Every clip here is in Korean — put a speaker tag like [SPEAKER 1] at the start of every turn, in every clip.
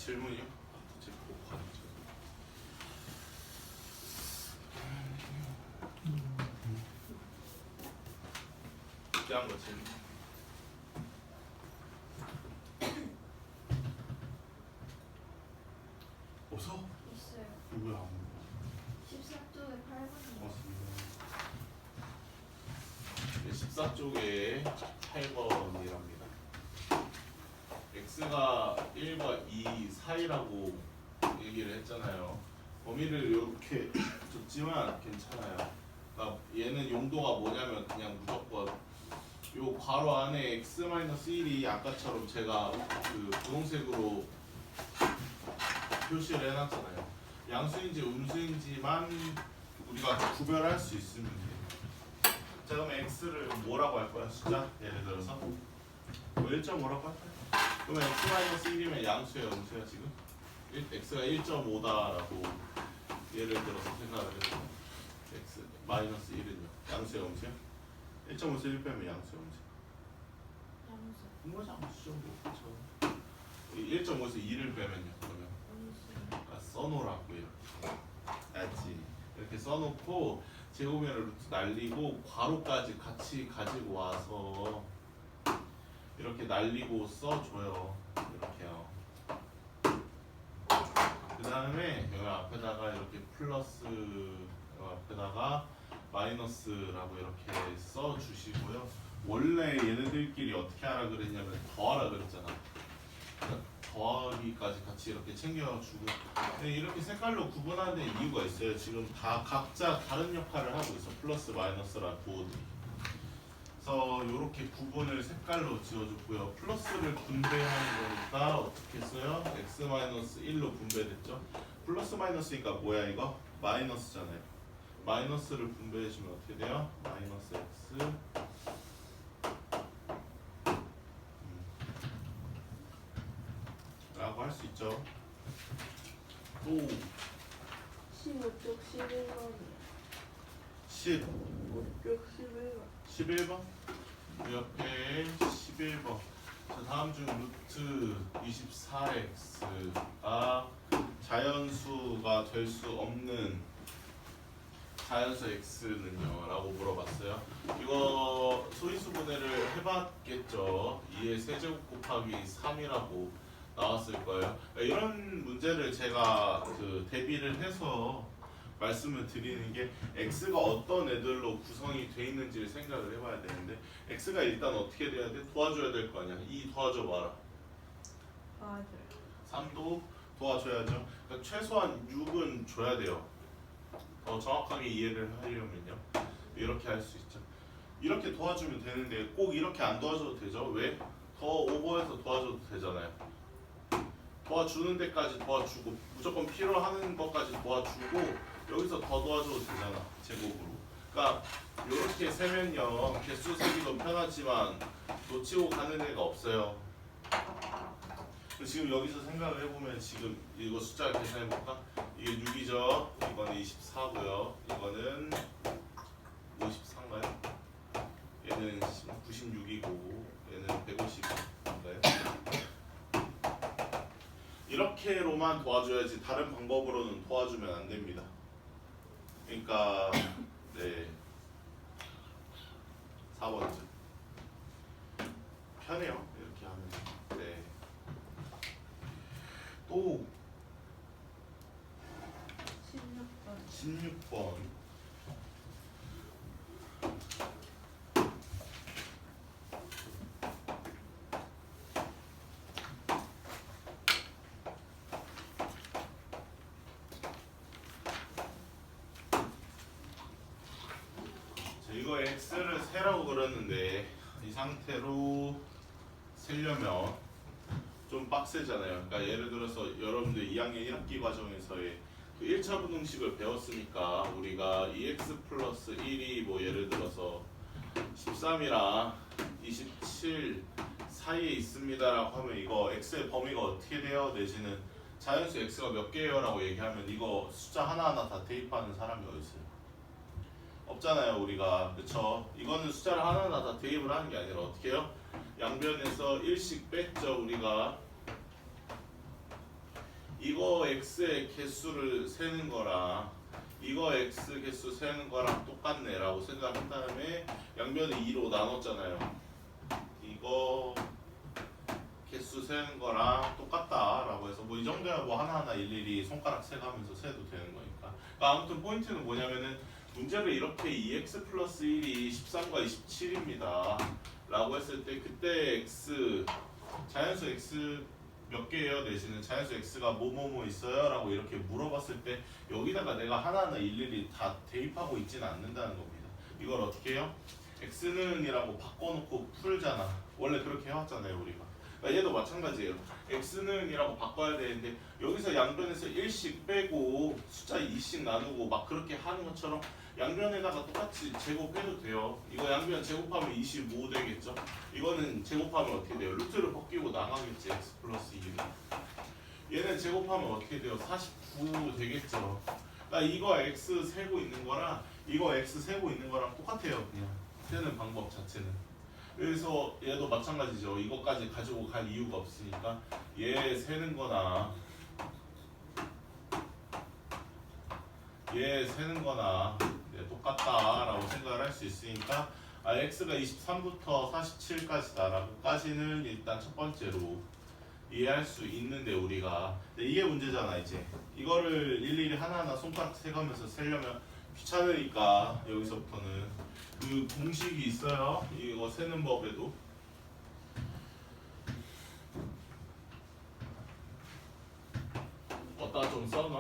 [SPEAKER 1] 질문이요? 제 꼭 가르쳐. 특이한 거 질문. 어서?
[SPEAKER 2] 있어요.
[SPEAKER 1] 누구야?
[SPEAKER 2] 14쪽에 8번이요.
[SPEAKER 1] 고맙습니다. 14쪽에 8번이랍니다. x가 1과 2 사이라고 얘기를 했잖아요. 범위를 이렇게 줬지만 괜찮아요. 그러니까 얘는 용도가 뭐냐면 그냥 무조건 요 괄호 안에 x-1이 아까처럼 제가 그 분홍색으로 표시를 해놨잖아요. 양수인지 음수인지만 우리가 구별할 수 있으면 돼요. 자, 그럼 x를 뭐라고 할 거야? 숫자? 예를 들어서 뭐 1.5라고 할까요? 그러면 x-1이면 양수예요, 음수야 지금? x가 1.5다라고 예를 들어서 생각을 해서 x 마이너스 1은요? 양수예요, 음수야? 1.5에서 1 빼면 양수예요, 음수?
[SPEAKER 2] 양수.
[SPEAKER 1] 뭐지? 양수 정도. 그렇죠. 1.5에서 2를 빼면요, 그러면
[SPEAKER 2] 음수.
[SPEAKER 1] 써놓으라고 이렇게 알지? 이렇게 써놓고 제곱면을 루트 날리고 괄호까지 같이 가지고 와서 이렇게 날리고 써줘요. 이렇게요. 그 다음에 여기 앞에다가 이렇게 플러스 여기 앞에다가 마이너스라고 이렇게 써주시고요. 원래 얘네들끼리 어떻게 하라 그랬냐면 더하라 그랬잖아. 그러니까 더하기까지 같이 이렇게 챙겨주고. 근데 이렇게 색깔로 구분하는 이유가 있어요. 지금 다 각자 다른 역할을 하고 있어. 플러스 마이너스라 부호들이. 그래서 이렇게 구분을 색깔로 지어줬고요. 플러스를 분배하는 거니까 어떻게 써요? x-1로 분배됐죠. 플러스 마이너스니까 뭐야 이거? 마이너스잖아요. 마이너스를 분배해주면 어떻게 돼요? 마이너스 x 라고 할 수 있죠. 또
[SPEAKER 2] 15쪽 11번이요.
[SPEAKER 1] 10
[SPEAKER 2] 5쪽 11번.
[SPEAKER 1] 11번? 그 옆에 11번. 자, 다음 중 루트 24x가 자연수가 될 수 없는 자연수 x는요? 라고 물어봤어요. 이거 소인수 분해를 해봤겠죠. 2의 세제곱 곱하기 3이라고 나왔을 거예요. 이런 문제를 제가 그 대비를 해서 말씀을 드리는 게 x가 어떤 애들로 구성이 돼 있는지를 생각을 해봐야 되는데 x가 일단 어떻게 돼야 돼? 도와줘야 될 거 아니야. 2 도와줘 봐라.
[SPEAKER 2] 맞아요.
[SPEAKER 1] 3도 도와줘야죠. 그러니까 최소한 6은 줘야 돼요. 더 정확하게 이해를 하려면요. 이렇게 할 수 있죠. 이렇게 도와주면 되는데 꼭 이렇게 안 도와줘도 되죠. 왜? 더 오버해서 도와줘도 되잖아요. 도와주는 데까지 도와주고 무조건 필요하는 것까지 도와주고 여기서 더 도와줘도 되잖아. 제곱으로. 그러니까 이렇게 세면요. 개수 세기도 편하지만 놓치고 가는 애가 없어요. 지금 여기서 생각을 해보면 지금 이거 숫자 계산해볼까? 이게 6이죠. 이거는 24고요. 이거는 54인가요? 얘는 96이고 얘는 150인가요? 이렇게로만 도와줘야지 다른 방법으로는 도와주면 안 됩니다. 그러니까 네 4번째 편해요. 이렇게 하면 네. 또
[SPEAKER 2] 16번.
[SPEAKER 1] 16번 이거 x를 세라고 그랬는데 이 상태로 세려면 좀 빡세잖아요. 그러니까 예를 들어서 여러분들 2학년 1학기 과정에서의 그 1차 분홍식을 배웠으니까 우리가 2x 플러스 1이 뭐 예를 들어서 13이랑 27 사이에 있습니다라고 하면 이거 x의 범위가 어떻게 돼요? 내지는 자연수 x가 몇 개예요? 라고 얘기하면 이거 숫자 하나하나 다 대입하는 사람이 어디 있어요? 없잖아요 우리가. 그쵸? 이거는 숫자를 하나하나 다 대입을 하는 게 아니라 어떻게 해요? 양변에서 1씩 뺐죠 우리가. 이거 x의 개수를 세는 거랑 이거 x 개수 세는 거랑 똑같네 라고 생각한 다음에 양변을 2로 나눴잖아요. 이거 개수 세는 거랑 똑같다 라고 해서 뭐 이 정도야 뭐 하나하나 일일이 손가락 세가면서 세도 되는 거니까. 그러니까 아무튼 포인트는 뭐냐면은 문제를 이렇게 2x 플러스 1이 13과 27입니다 라고 했을 때 그때 x 자연수 x 몇 개예요? 내지는 자연수 x가 뭐뭐뭐 있어요? 라고 이렇게 물어봤을 때 여기다가 내가 하나하나 일일이 다 대입하고 있지는 않는다는 겁니다. 이걸 어떻게 해요? x는 이라고 바꿔놓고 풀잖아. 원래 그렇게 해왔잖아요 우리가. 그러니까 얘도 마찬가지예요. x는 이라고 바꿔야 되는데 여기서 양변에서 1씩 빼고 숫자 2씩 나누고 막 그렇게 하는 것처럼 양변에다가 똑같이 제곱해도 돼요. 이거 양변 제곱하면 25 되겠죠? 이거는 제곱하면 어떻게 돼요? 루트를 벗기고 나가겠지. x 플러스 1이. 얘는 제곱하면 어떻게 돼요? 49 되겠죠? 그러니까 이거 x 세고 있는 거랑 이거 x 세고 있는 거랑 똑같아요. 그냥 세는 방법 자체는. 그래서 얘도 마찬가지죠. 이것까지 가지고 갈 이유가 없으니까 얘 세는 거나 얘 세는 거나 똑같다라고 생각을 할 수 있으니까 x가 23부터 47까지다라고까지는 일단 첫 번째로 이해할 수 있는데 우리가 근데 이게 문제잖아. 이제 이거를 일일이 하나하나 손가락 세가면서 세려면 귀찮으니까 여기서부터는 그 공식이 있어요. 이거 세는 법에도 어디다 좀 써놔.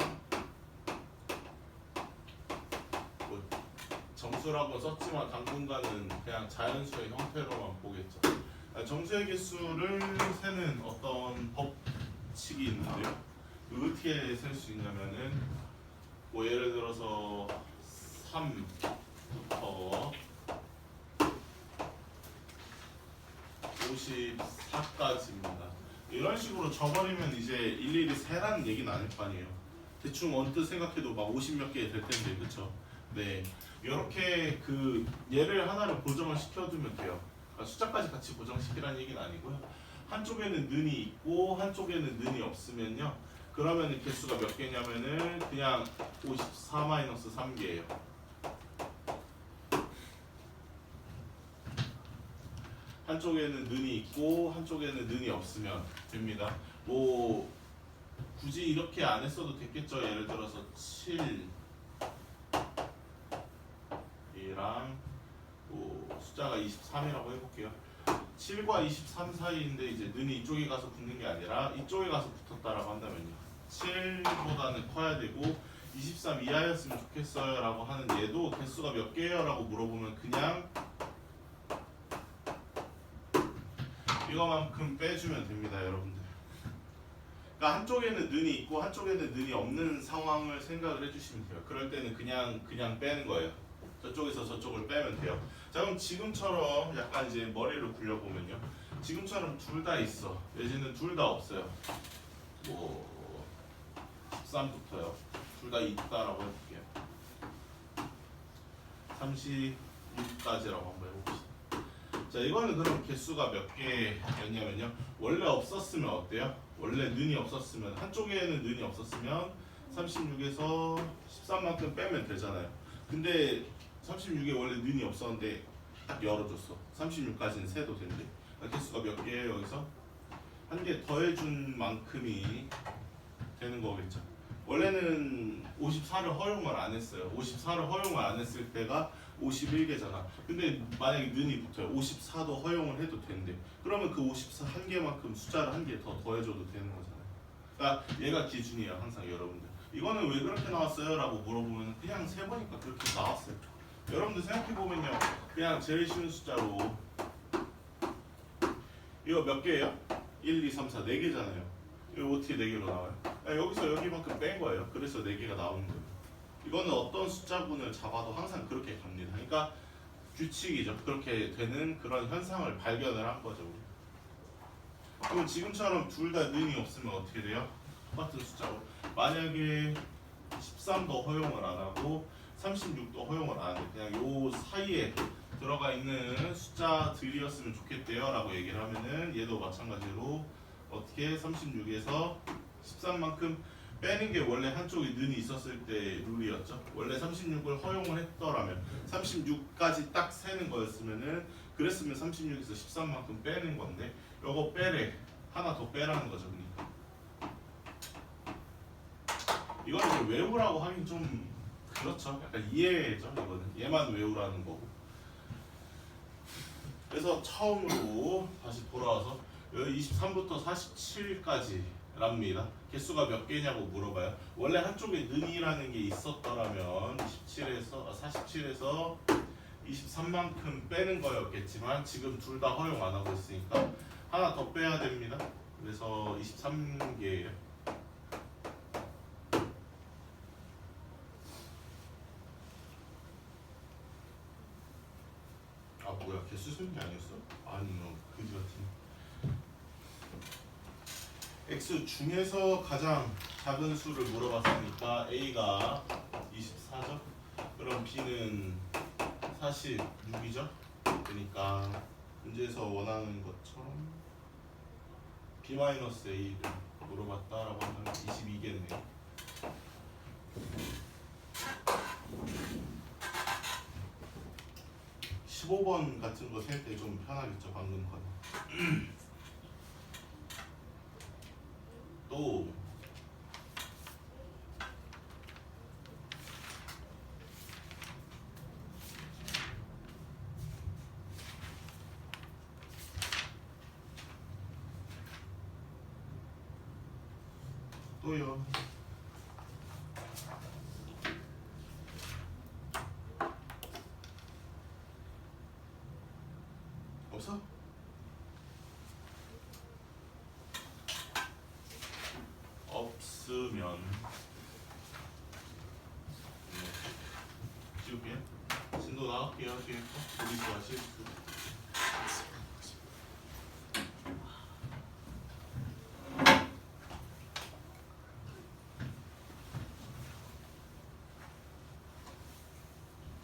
[SPEAKER 1] 정수라고 썼지만 당분간은 그냥 자연수의 형태로만 보겠죠. 정수의 개수를 세는 어떤 법칙이 있는데요. 어떻게 셀 수 있냐면은 뭐 예를 들어서 3부터 54까지입니다. 이런 식으로 적어버리면 이제 일일이 세라는 얘기는 아닐 거 아니에요. 대충 언뜻 생각해도 막 50 몇 개 될 텐데, 그쵸? 네. 이렇게 그 얘를 하나를 고정을 시켜두면 돼요. 그러니까 숫자까지 같이 고정시키라는 얘기는 아니고요. 한쪽에는 는이 있고 한쪽에는 는이 없으면요. 그러면 개수가 몇 개냐면은 그냥 54-3개예요. 한쪽에는 는이 있고 한쪽에는 는이 없으면 됩니다. 뭐 굳이 이렇게 안 했어도 됐겠죠. 예를 들어서 7 이랑 뭐 숫자가 23이라고 해볼게요. 7과 23 사이인데 이제 는이 이쪽에 가서 붙는 게 아니라 이쪽에 가서 붙었다라고 한다면요. 7보다는 커야 되고 23 이하였으면 좋겠어요 라고 하는 얘도 개수가 몇 개예요? 라고 물어보면 그냥 이거만큼 빼주면 됩니다, 여러분들. 그러니까 한쪽에는 는이 있고 한쪽에는 는이 없는 상황을 생각을 해주시면 돼요. 그럴 때는 그냥 빼는 거예요. 저쪽에서 저쪽을 빼면 돼요. 자, 그럼 지금처럼 약간 이제 머리를 굴려보면요. 지금처럼 둘 다 있어. 내지는 둘 다 없어요. 뭐 13부터요. 둘 다 있다라고 해볼게요. 36까지라고 한번 해봅시다. 자, 이거는 그럼 개수가 몇 개였냐면요. 원래 없었으면 어때요? 원래 는이 없었으면 한쪽에는 는이 없었으면 36에서 13만큼 빼면 되잖아요. 근데 36에 원래 는이 없었는데 딱 열어줬어. 36까지는 세도 된대. 개수가 몇 개예요 여기서? 한 개 더해준 만큼이 되는 거겠죠. 원래는 54를 허용을 안 했어요. 54를 허용을 안 했을 때가 51개잖아. 근데 만약에 는이 붙어요. 54도 허용을 해도 된대. 그러면 그 54 한 개만큼 숫자를 한 개 더 더해줘도 되는 거잖아요. 그러니까 얘가 기준이에요. 항상 여러분들. 이거는 왜 그렇게 나왔어요? 라고 물어보면 그냥 세보니까 그렇게 나왔어요. 여러분들 생각해보면요. 그냥 제일 쉬운 숫자로 이거 몇 개예요? 1, 2, 3, 4, 4개잖아요. 이거 어떻게 4개로 나와요? 여기서 여기만큼 뺀 거예요. 그래서 4개가 나오는 거예요. 이거는 어떤 숫자분을 잡아도 항상 그렇게 갑니다. 그러니까 규칙이죠. 그렇게 되는 그런 현상을 발견을 한 거죠. 우리. 그럼 지금처럼 둘 다 는이 없으면 어떻게 돼요? 똑같은 숫자로 만약에 13도 허용을 안 하고 36도 허용을 안 하는데 그냥 요 사이에 들어가 있는 숫자들이었으면 좋겠대요 라고 얘기를 하면은 얘도 마찬가지로 어떻게 36에서 13만큼 빼는 게 원래 한쪽에 는이 있었을 때 룰이었죠. 원래 36을 허용을 했더라면 36까지 딱 세는 거였으면은 그랬으면 36에서 13만큼 빼는 건데 요거 빼래. 하나 더 빼라는 거죠. 그러니까 이거는 이제 외우라고 하긴 좀 그렇죠. 약간 이해죠. 이거는 얘만 외우라는 거고. 그래서 처음으로 다시 돌아와서 여기 23부터 47까지 랍니다. 개수가 몇 개냐고 물어봐요. 원래 한쪽에 는이라는 게 있었더라면 47에서 23만큼 빼는 거였겠지만 지금 둘 다 허용 안 하고 있으니까 하나 더 빼야 됩니다. 그래서 23개예요. 아 뭐야 개수 세는 게 아니었어? 아니 너 그지 같은. X 중에서 가장 작은 수를 물어봤으니까 A가 24죠? 그럼 B는 46이죠? 그러니까 문제에서 원하는 것처럼 B-A를 물어봤다라고 하면 22겠네요. (15번) 같은 거 셀 때 좀 편하겠죠 방금 거는. 또 또요. 없어? 없으면 지울게요. 진도 나갈게요. 뒤에 거. 우리 좋아 실수.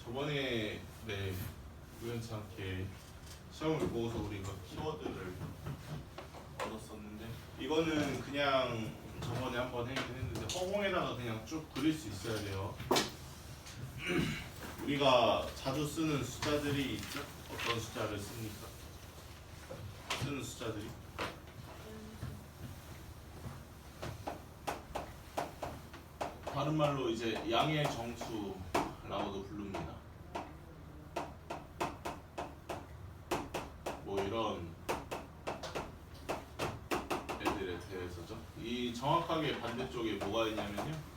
[SPEAKER 1] 저번에 네 우연찮게 시험을 보고서 우리가 키워드를 얻었었는데 이거는 그냥 저번에 한번 하긴 했는데 허공에다가 그냥 쭉 그릴 수 있어야 돼요. 우리가 자주 쓰는 숫자들이 있죠? 어떤 숫자를 씁니까? 쓰는 숫자들이 다른 말로 이제 양의 정수라고도 부릅니다. 뭐 이런 애들에 대해서죠. 이 정확하게 반대쪽에 뭐가 있냐면요.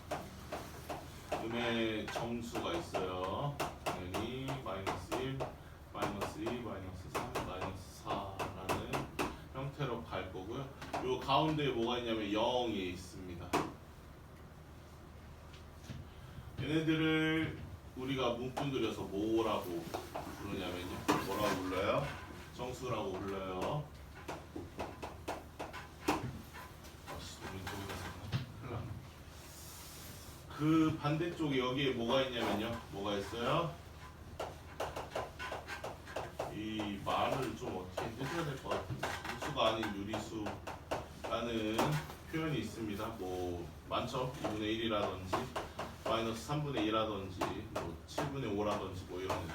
[SPEAKER 1] 음의 정수가 있어요. 당연히 -1, -2, -3, -4라는 형태로 갈 거고요. 요 가운데에 뭐가 있냐면 0이 있습니다. 얘네들을 우리가 문구 들여서 뭐라고 부르냐면요. 뭐라고 불러요? 정수라고 불러요. 그 반대쪽에 여기에 뭐가 있냐면요. 뭐가 있어요? 이 말을 좀 어떻게 해줘야 될 것 같은데 유수가 아닌 유리수라는 표현이 있습니다. 뭐 많죠. 2분의 1이라든지 -3분의 2라든지 뭐 7분의 5라든지 뭐 이런 애들.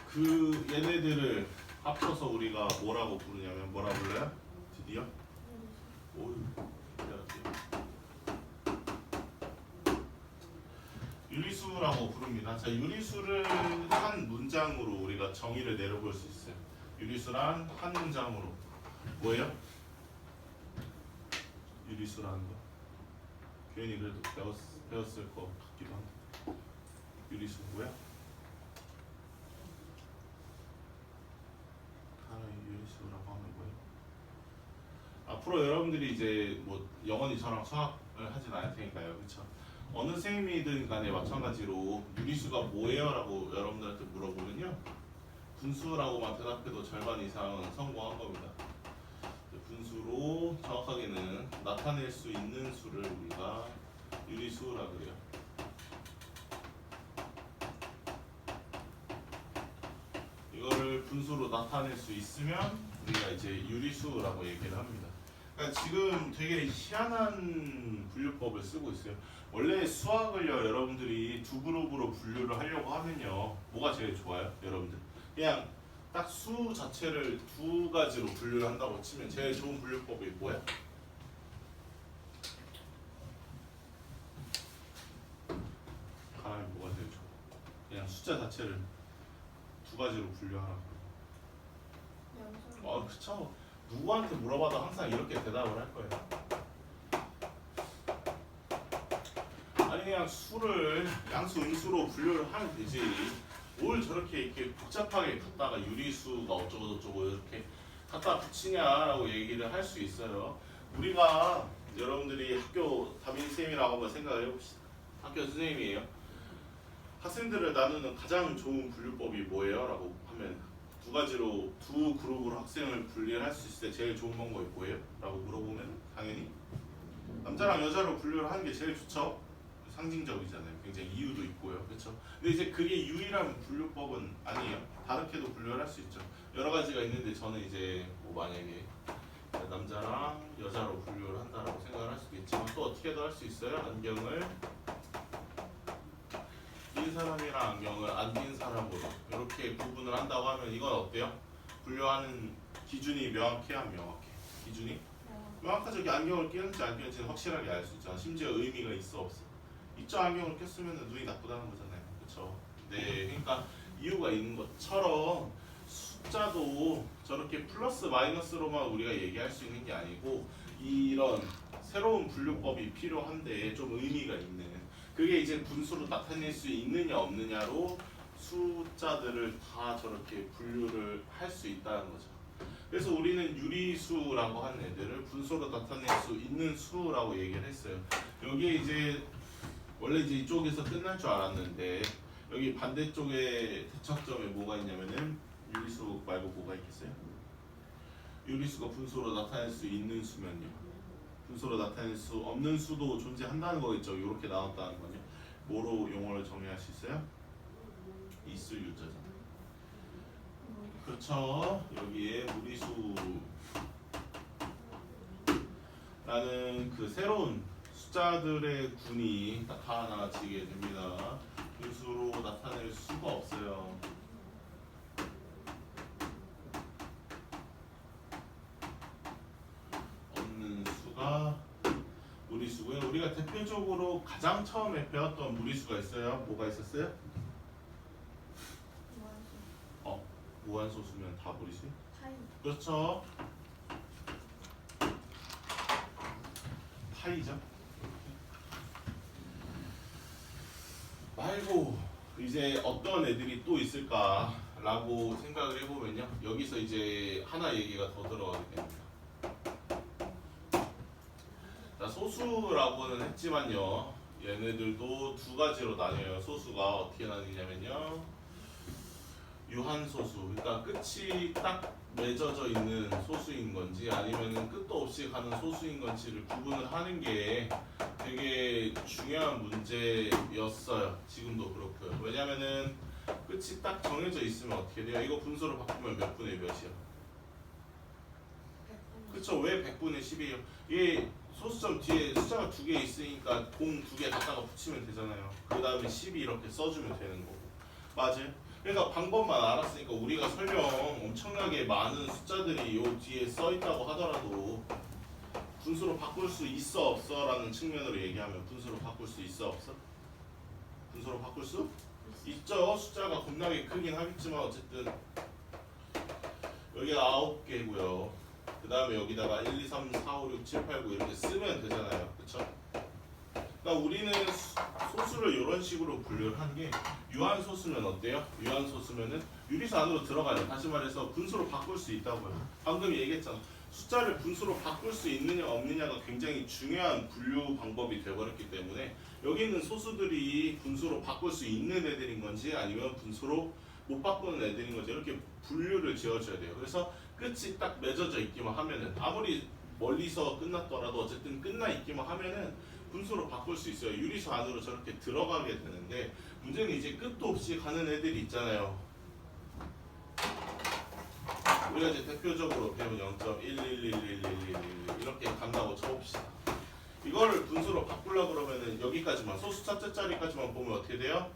[SPEAKER 1] 그 얘네들을 합쳐서 우리가 뭐라고 부르냐면 뭐라 불러요? 드디어? 오유 유리수라고 부릅니다. 자, 유리수를 한 문장으로 우리가 정의를 내려볼 수 있어요. 유리수란 한 문장으로 뭐예요? 유리수라는 거 괜히 그래도 배웠을 것 같기도 한데 유리수 뭐야? 유리수라고 하면 뭐예요? 앞으로 여러분들이 이제 뭐 영원히 저랑 수학을 하진 않을 테니까요, 그렇죠? 어느 선생님이든 간에 마찬가지로 유리수가 뭐예요? 라고 여러분들한테 물어보면요 분수라고만 대답해도 절반 이상은 성공한 겁니다. 분수로 정확하게는 나타낼 수 있는 수를 우리가 유리수라고 해요. 이거를 분수로 나타낼 수 있으면 우리가 이제 유리수라고 얘기를 합니다. 그러니까 지금 되게 희한한 분류법을 쓰고 있어요. 원래 수학을요, 여러분들이 두 그룹으로 분류를 하려고 하면요, 뭐가 제일 좋아요, 여러분들? 그냥 딱 수 자체를 두 가지로 분류를 한다고 치면 제일 좋은 분류법이 뭐야? 가람이 뭐가 제일 좋아? 그냥 숫자 자체를 두 가지로 분류하라고.
[SPEAKER 2] 양수.
[SPEAKER 1] 그쵸. 누구한테 물어봐도 항상 이렇게 대답을 할 거예요. 아니 그냥 수를 양수, 음수로 분류를 하면 되지. 뭘 저렇게 이렇게 복잡하게 갖다가 유리수가 어쩌고 저쩌고 이렇게 갖다 붙이냐라고 얘기를 할 수 있어요. 우리가 여러분들이 학교 담임쌤이라고 한번 생각을 해봅시다. 학교 선생님이에요. 학생들을 나누는 가장 좋은 분류법이 뭐예요? 라고 하면 두 가지로 두 그룹으로 학생을 분리할 수 있을 때 제일 좋은 방법이 뭐예요? 라고 물어보면 당연히 남자랑 여자로 분류를 하는 게 제일 좋죠. 상징적이잖아요. 굉장히 이유도 있고요. 그렇죠? 근데 이제 그게 유일한 분류법은 아니에요. 다르게도 분류를 할 수 있죠. 여러 가지가 있는데 저는 이제 뭐 만약에 남자랑 여자로 분류를 한다라고 생각을 할 수도 있지만 또 어떻게도 할 수 있어요. 안경을 낀 사람이랑 안경을 안 낀 사람으로 이렇게 구분을 한다고 하면 이건 어때요? 분류하는 기준이 명확해야 안 명확해? 기준이? 명확하죠. 이게 안경을 끼는지 안 끼는지는 확실하게 알 수 있잖아. 심지어 의미가 있어 없어? 있죠. 안경을 꼈으면 눈이 나쁘다는 거잖아요. 그렇죠? 네, 그러니까 이유가 있는 것처럼 숫자도 저렇게 플러스 마이너스로만 우리가 얘기할 수 있는 게 아니고 이런 새로운 분류법이 필요한데 좀 의미가 있는 그게 이제 분수로 나타낼 수 있느냐 없느냐로 숫자들을 다 저렇게 분류를 할 수 있다는 거죠. 그래서 우리는 유리수라고 하는 애들을 분수로 나타낼 수 있는 수라고 얘기를 했어요. 여기에 이제 원래 이제 이쪽에서 끝날 줄 알았는데 여기 반대쪽에 대척점에 뭐가 있냐면은 유리수 말고 뭐가 있겠어요? 유리수가 분수로 나타낼 수 있는 수면요. 분수로 나타낼 수 없는 수도 존재한다는 거겠죠. 이렇게 나왔다는 거요. 뭐로 용어를 정의할 수 있어요? 있을 유자잖아요. 그렇죠. 여기에 무리수라는 그 새로운 숫자들의 군이 나타나지게 됩니다. 분수로 나타낼 수가 없어요. 없는 수가 무리수고요. 우리가 대표적으로 가장 처음에 배웠던 무리수가 있어요. 뭐가 있었어요? 무한소수면 다 무리수?
[SPEAKER 2] 파이.
[SPEAKER 1] 그렇죠. 파이죠. 말고 이제 어떤 애들이 또 있을까라고 생각을 해보면요. 여기서 이제 하나 얘기가 더 들어가게 됩니다. 자, 소수라고는 했지만요. 얘네들도 두 가지로 나뉘어요. 소수가 어떻게 나뉘냐면요. 유한소수, 그러니까 끝이 딱 맺어져 있는 소수인 건지 아니면 끝도 없이 가는 소수인 건지를 구분을 하는 게 되게 중요한 문제였어요. 지금도 그렇고요. 왜냐면은 끝이 딱 정해져 있으면 어떻게 돼요? 이거 분수로 바꾸면 몇 분의 몇이요? 그쵸? 왜 100분의 10이에요? 이게 소수점 뒤에 숫자가 두 개 있으니까 공 두 개 갖다가 붙이면 되잖아요. 그 다음에 10이 이렇게 써주면 되는 거고. 맞아요? 그러니까 방법만 알았으니까 우리가 설령 엄청나게 많은 숫자들이 요 뒤에 써 있다고 하더라도 분수로 바꿀 수 있어 없어? 라는 측면으로 얘기하면 분수로 바꿀 수 있어 없어? 분수로 바꿀 수 있죠. 숫자가 겁나게 크긴 하겠지만 어쨌든 여기가 9개고요. 그 다음에 여기다가 1, 2, 3, 4, 5, 6, 7, 8, 9 이렇게 쓰면 되잖아요. 그쵸? 그러니까 우리는 소수를 이런 식으로 분류를 하는 게 유한소수면 어때요? 유한소수면은 유리수 안으로 들어가요. 다시 말해서 분수로 바꿀 수 있다고요. 방금 얘기했잖아. 숫자를 분수로 바꿀 수 있느냐 없느냐가 굉장히 중요한 분류 방법이 되어버렸기 때문에 여기 있는 소수들이 분수로 바꿀 수 있는 애들인 건지 아니면 분수로 못 바꾸는 애들인 건지 이렇게 분류를 지어줘야 돼요. 그래서 끝이 딱 맺어져 있기만 하면은 아무리 멀리서 끝났더라도 어쨌든 끝나 있기만 하면은 분수로 바꿀 수 있어요. 유리수 안으로 저렇게 들어가게 되는데 문제는 이제 끝도 없이 가는 애들이 있잖아요. 우리가 이제 대표적으로 배운 0.1111111 이렇게 간다고 쳐봅시다. 이거를 분수로 바꾸려고 그러면은 여기까지만 소수 첫째 자리까지만 보면 어떻게 돼요?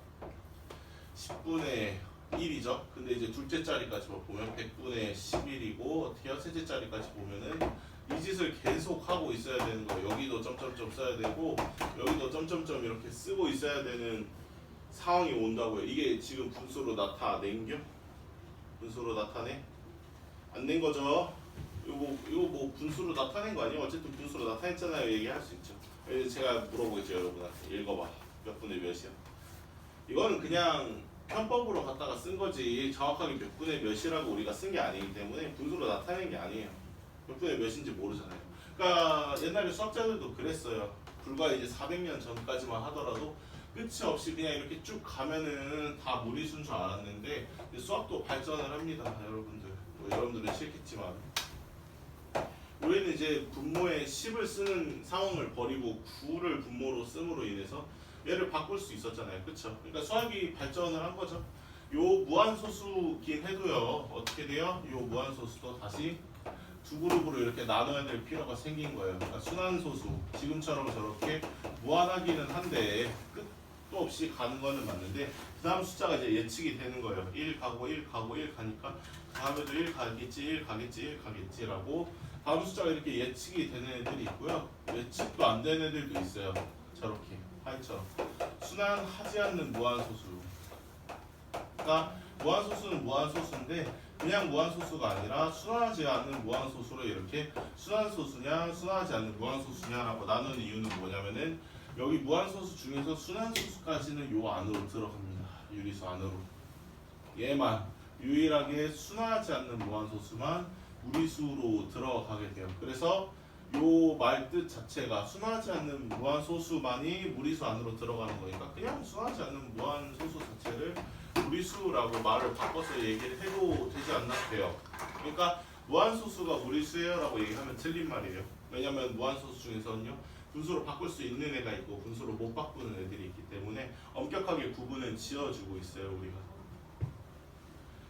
[SPEAKER 1] 10분의 1이죠. 근데 이제 둘째 자리까지만 보면 100분의 11이고 어떻게 해요? 셋째 자리까지 보면은 이 짓을 계속 하고 있어야 되는 거예요. 여기도 점점점 써야 되고 여기도 점점점 이렇게 쓰고 있어야 되는 상황이 온다고요. 이게 지금 분수로 나타낸겨? 분수로 나타내? 안 낸 거죠? 이거 뭐 분수로 나타낸 거 아니에요? 어쨌든 분수로 나타냈잖아요. 얘기할 수 있죠. 제가 물어보겠죠, 여러분한테. 읽어봐. 몇 분의 몇이야? 이거는 그냥 편법으로 갖다가 쓴 거지 정확하게 몇 분의 몇이라고 우리가 쓴 게 아니기 때문에 분수로 나타낸 게 아니에요. 몇 분의 몇인지 모르잖아요. 그러니까 옛날에 수학자들도 그랬어요. 불과 이제 400년 전까지만 하더라도 끝이 없이 그냥 이렇게 쭉 가면은 다 무리수인 줄 알았는데 수학도 발전을 합니다, 여러분들. 뭐 여러분들은 싫겠지만 우리는 이제 분모에 10을 쓰는 상황을 버리고 9를 분모로 씀으로 인해서 얘를 바꿀 수 있었잖아요, 그렇죠? 그러니까 수학이 발전을 한 거죠. 요 무한소수긴 해도요, 어떻게 돼요? 요 무한소수도 다시 두 그룹으로 이렇게 나눠야 될 필요가 생긴 거예요. 그러니까 순환소수, 지금처럼 저렇게 무한하기는 한데 끝도 없이 가는 거는 맞는데 그 다음 숫자가 이제 예측이 되는 거예요. 1 가고 1 가고 1 가니까 다음에도 1 가겠지, 1 가겠지, 1 가겠지라고 다음 숫자가 이렇게 예측이 되는 애들이 있고요. 예측도 안 되는 애들도 있어요. 저렇게 하이처럼 순환하지 않는 무한소수. 그러니까 무한소수는 무한소수인데 그냥 무한소수가 아니라 순환하지 않는 무한소수로 이렇게 순환소수냐 순환하지 않는 무한소수냐라고 나누는 이유는 뭐냐면은 여기 무한소수 중에서 순환소수까지는 요 안으로 들어갑니다. 유리수 안으로. 얘만 유일하게 순환하지 않는 무한소수만 무리수로 들어가게 돼요. 그래서 요 말 뜻 자체가 순환하지 않는 무한소수만이 무리수 안으로 들어가는 거니까 그냥 순환하지 않는 무한소수 자체를 무리수라고 말을 바꿔서 얘기를 해도 되지 않나 돼요. 그러니까 무한소수가 무리수예요 라고 얘기하면 틀린 말이에요. 왜냐면 무한소수 중에서는요 분수로 바꿀 수 있는 애가 있고 분수로 못 바꾸는 애들이 있기 때문에 엄격하게 구분은 지어주고 있어요, 우리가.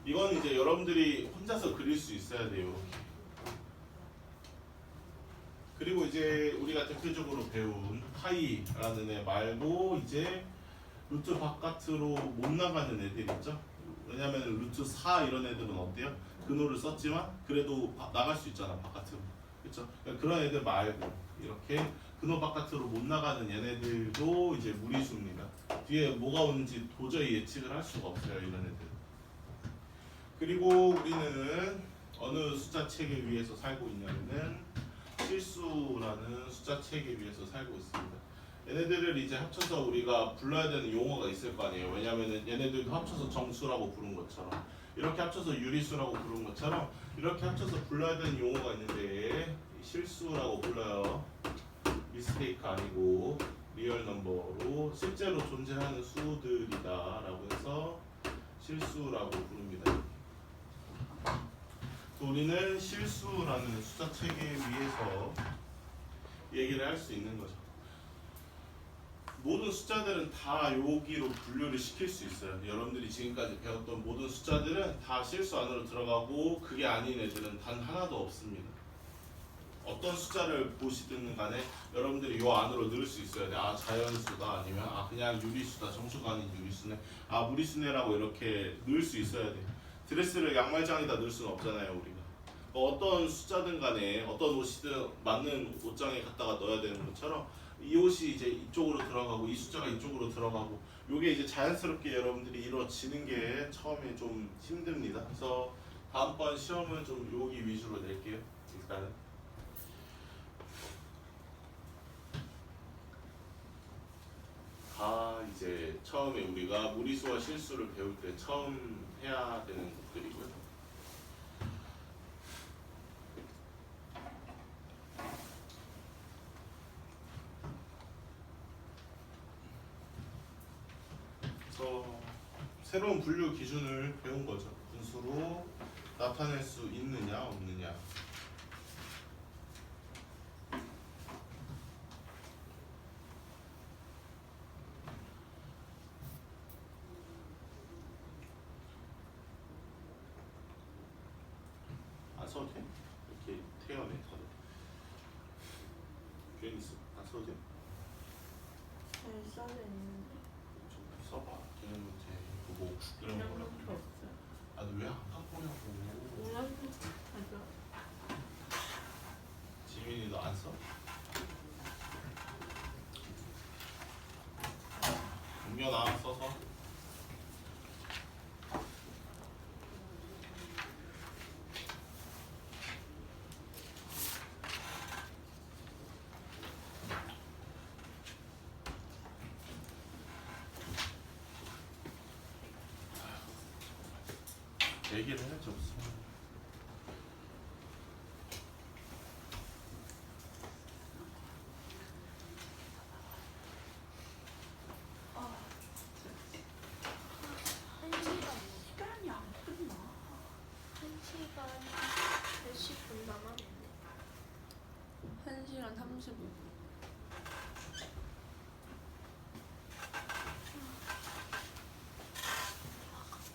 [SPEAKER 1] 이건 이제 여러분들이 혼자서 그릴 수 있어야 돼요. 그리고 이제 우리가 대표적으로 배운 파이라는 애 말고 이제 루트 바깥으로 못 나가는 애들 있죠? 왜냐면 루트 4 이런 애들은 어때요? 근호를 썼지만 그래도 나갈 수 있잖아, 바깥으로. 그렇죠? 그런 애들 말고 이렇게 근호 바깥으로 못 나가는 얘네들도 이제 무리수입니다. 뒤에 뭐가 오는지 도저히 예측을 할 수가 없어요, 이런 애들. 그리고 우리는 어느 숫자 체계 위에서 살고 있냐면은 실수라는 숫자 체계 위에서 살고 있습니다. 얘네들을 이제 합쳐서 우리가 불러야 되는 용어가 있을 거 아니에요. 왜냐면은 얘네들도 합쳐서 정수라고 부른 것처럼 이렇게 합쳐서 유리수라고 부른 것처럼 이렇게 합쳐서 불러야 되는 용어가 있는데 실수라고 불러요. 미스테이크 아니고 리얼 넘버로 실제로 존재하는 수들이다라고 해서 실수라고 부릅니다. 우리는 실수라는 숫자 체계 위에서 얘기를 할 수 있는 거죠. 모든 숫자들은 다 여기로 분류를 시킬 수 있어요. 여러분들이 지금까지 배웠던 모든 숫자들은 다 실수 안으로 들어가고 그게 아닌 애들은 단 하나도 없습니다. 어떤 숫자를 보시든 간에 여러분들이 요 안으로 넣을 수 있어야 돼. 아, 자연수다 아니면 아 그냥 유리수다, 정수가 아닌 유리수네, 아 무리수네라고 이렇게 넣을 수 있어야 돼. 드레스를 양말장에다 넣을 수는 없잖아요, 우리가. 어떤 숫자든 간에 어떤 옷이든 맞는 옷장에 갖다가 넣어야 되는 것처럼 이 옷이 이제 이쪽으로 들어가고 이 숫자가 이쪽으로 들어가고 요게 이제 자연스럽게 여러분들이 이루어지는 게 처음에 좀 힘듭니다. 그래서 다음번 시험은 좀 여기 위주로 낼게요. 일단은 다 이제 처음에 우리가 무리수와 실수를 배울 때 처음 해야 되는 것들이고요. 그래서 새로운 분류 기준을 배운 거죠. 분수로 나타낼 수 있느냐 없느냐. 써도 돼? 이렇게 태연해 다들. 괜히 써. 안 써도 돼?
[SPEAKER 2] 잘 써져 있는데.
[SPEAKER 1] 좀 써봐. 걔는 돼. 그거 그런
[SPEAKER 2] 이런
[SPEAKER 1] 거라고.
[SPEAKER 2] 것도 없어요.
[SPEAKER 1] 아, 너 왜 안 갖고 오냐고.
[SPEAKER 2] 이런 것도 가져.
[SPEAKER 1] 지민이 너 안 써? 동면아 써서. 얘기를 해야지 없어.
[SPEAKER 2] 아, 시간이 안 끝나.
[SPEAKER 3] 1시간 80분 남았는데
[SPEAKER 2] 1시간 35분.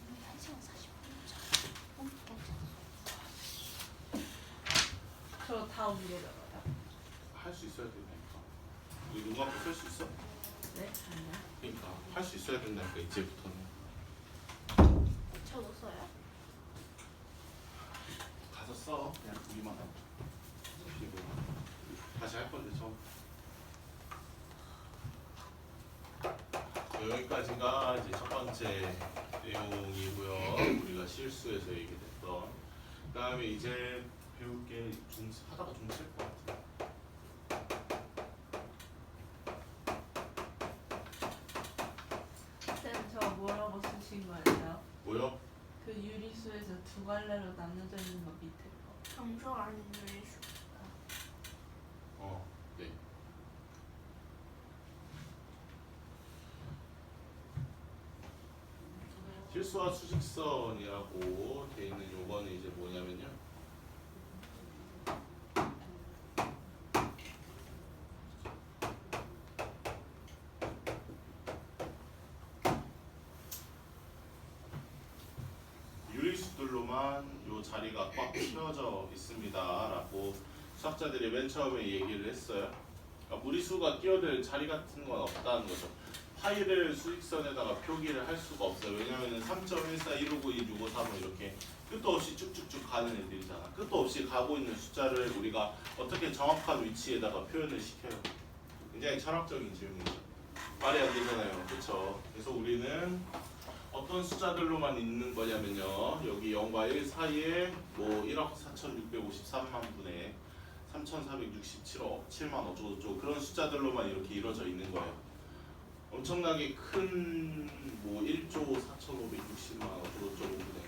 [SPEAKER 3] 우리 1시간 40분이잖아.
[SPEAKER 2] 저 다 옮겨져가요?
[SPEAKER 1] 할 수 있어야 된다니까. 우리 눈 감고 쓸 수 있어?
[SPEAKER 2] 네? 아니요.
[SPEAKER 1] 그러니까 할 수 있어야 된다니까 이제부터는.
[SPEAKER 3] 저도 써요?
[SPEAKER 1] 가서 써. 그냥 우리만 하고. 그리고 다시 할 건데 처음. 여기까지가 이제 첫 번째 내용이고요. 우리가 실수해서 얘기했던. 그다음에 이제 배울 게 하다가 좀 칠 것 같아.
[SPEAKER 2] 쌤, 저 뭐라고 쓰신 거예요?
[SPEAKER 1] 뭐요?
[SPEAKER 2] 그 유리수에서 두 갈래로 나눠져 있는 거 밑에 거.
[SPEAKER 3] 정수 아닌 유리수.
[SPEAKER 1] 네. 실수와 수직선이라고 돼 있는 요거는 이제 뭐냐면요. 유리수들로만 요 자리가 꽉 채워져 있습니다라고 수학자들이 맨 처음에 얘기를 했어요. 그러니까 무리수가 끼어들 자리 같은 건 없다는 거죠. 파이를 수직선에다가 표기를 할 수가 없어요. 왜냐면은 3.14, 159, 265, 35 이렇게 끝도 없이 쭉쭉쭉 가는 애들이잖아. 끝도 없이 가고 있는 숫자를 우리가 어떻게 정확한 위치에다가 표현을 시켜요. 굉장히 철학적인 질문이죠. 말이 안 되잖아요. 그렇죠? 그래서 우리는 어떤 숫자들로만 있는 거냐면요. 여기 0과 1 사이에 뭐 1억 4,653만 분의 3,467억 7만 어쩌고저쩌고 그런 숫자들로만 이렇게 이루어져 있는 거예요. 엄청나게 큰 뭐 1조 4,560만 어쩌고저쩌고 분의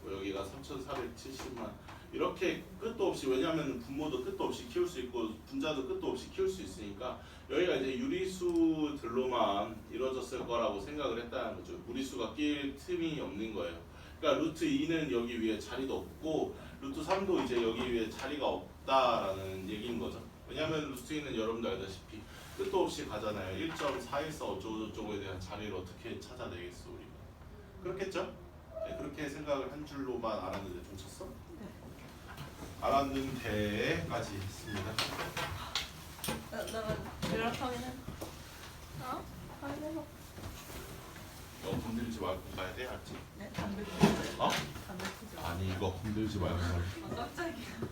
[SPEAKER 1] 뭐 여기가 3,470만 이렇게 끝도 없이 왜냐하면 분모도 끝도 없이 키울 수 있고 분자도 끝도 없이 키울 수 있으니까 여기가 이제 유리수들로만 이루어졌을 거라고 생각을 했다는 거죠. 무리수가 낄 틈이 없는 거예요. 그러니까 루트 2는 여기 위에 자리도 없고 루트 3도 이제 여기 위에 자리가 없다라는 얘기인 거죠. 왜냐하면 루트 2는 여러분도 알다시피 끝도 없이 가잖아요. 1.414 어쩌고저쩌고에 대한 자리를 어떻게 찾아내겠어 우리가. 그렇겠죠? 네, 그렇게 생각을 한 줄로만 알았는데 좀 쳤어?
[SPEAKER 2] 네.
[SPEAKER 1] 알았는데까지 했습니다.
[SPEAKER 2] 나 요약하긴 해.
[SPEAKER 3] 어?
[SPEAKER 2] 확인해봐.
[SPEAKER 1] 너 건들지 말고 가야 돼, 알지?
[SPEAKER 2] 네? 담배 피우세요.
[SPEAKER 1] 어?
[SPEAKER 2] 담배 피죠.
[SPEAKER 1] 아니 이거 건들지 말고 가야 돼.
[SPEAKER 2] 깜짝이야.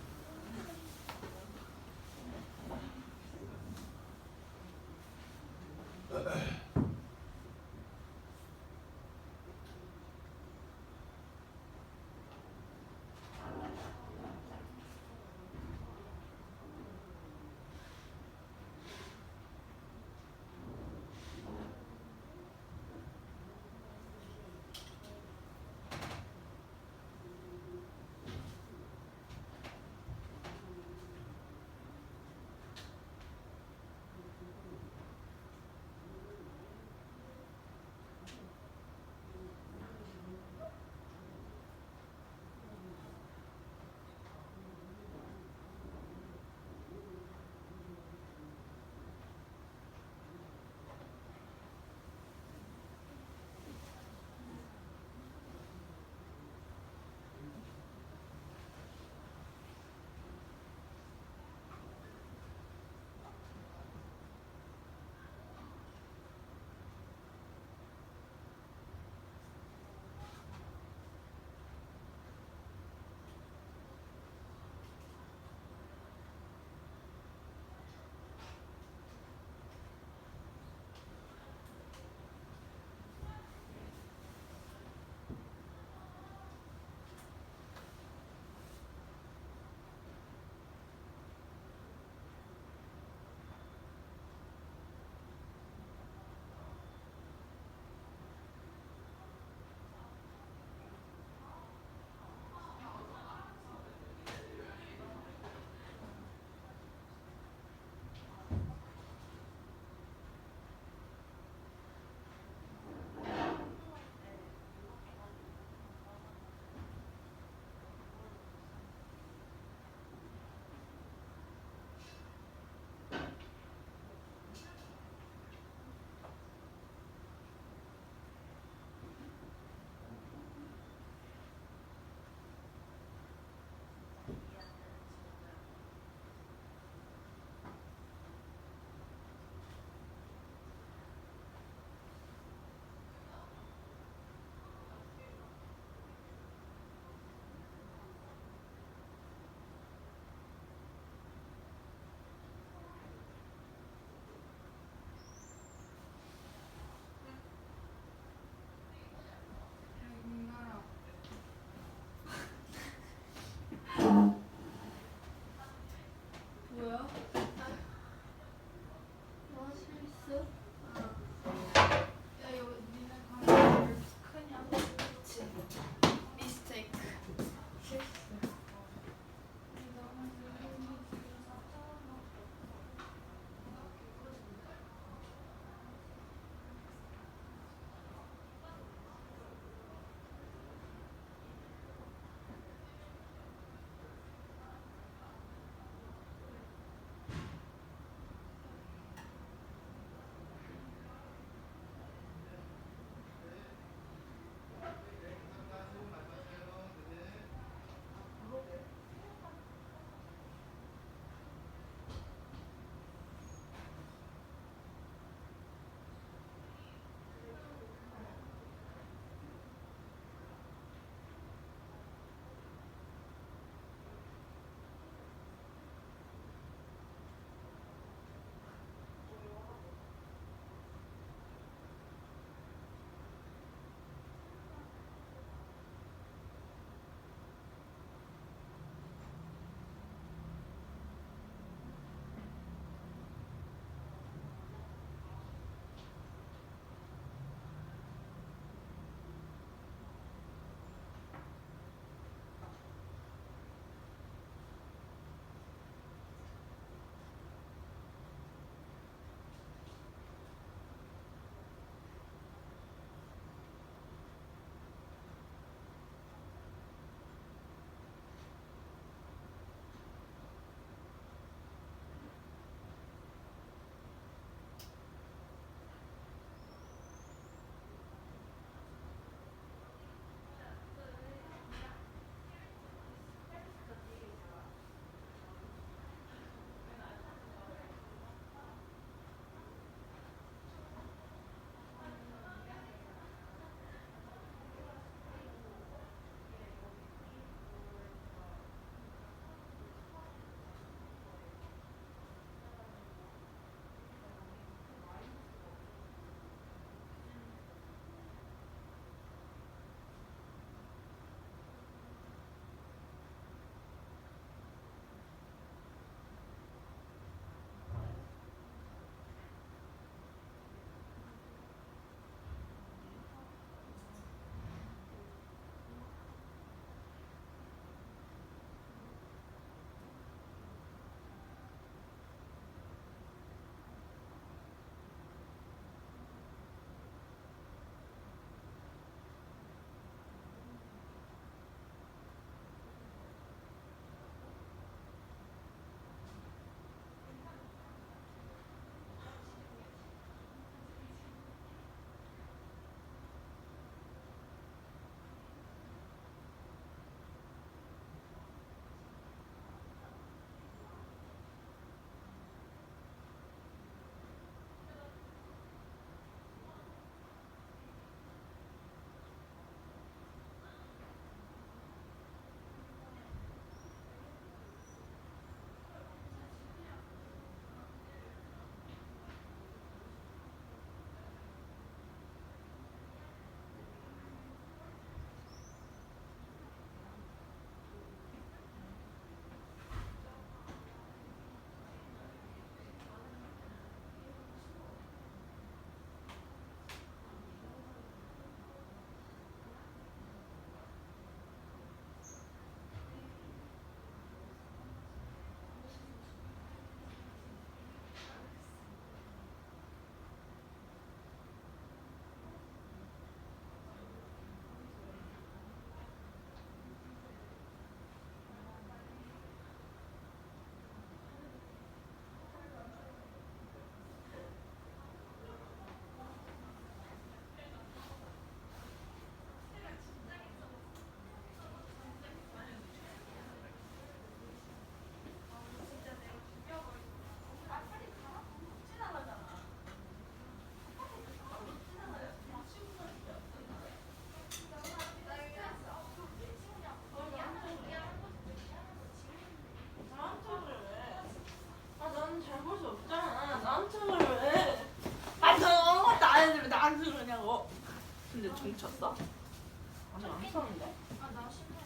[SPEAKER 2] 신는데?
[SPEAKER 3] 아나 신발.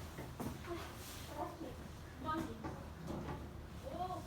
[SPEAKER 3] 많이. 오.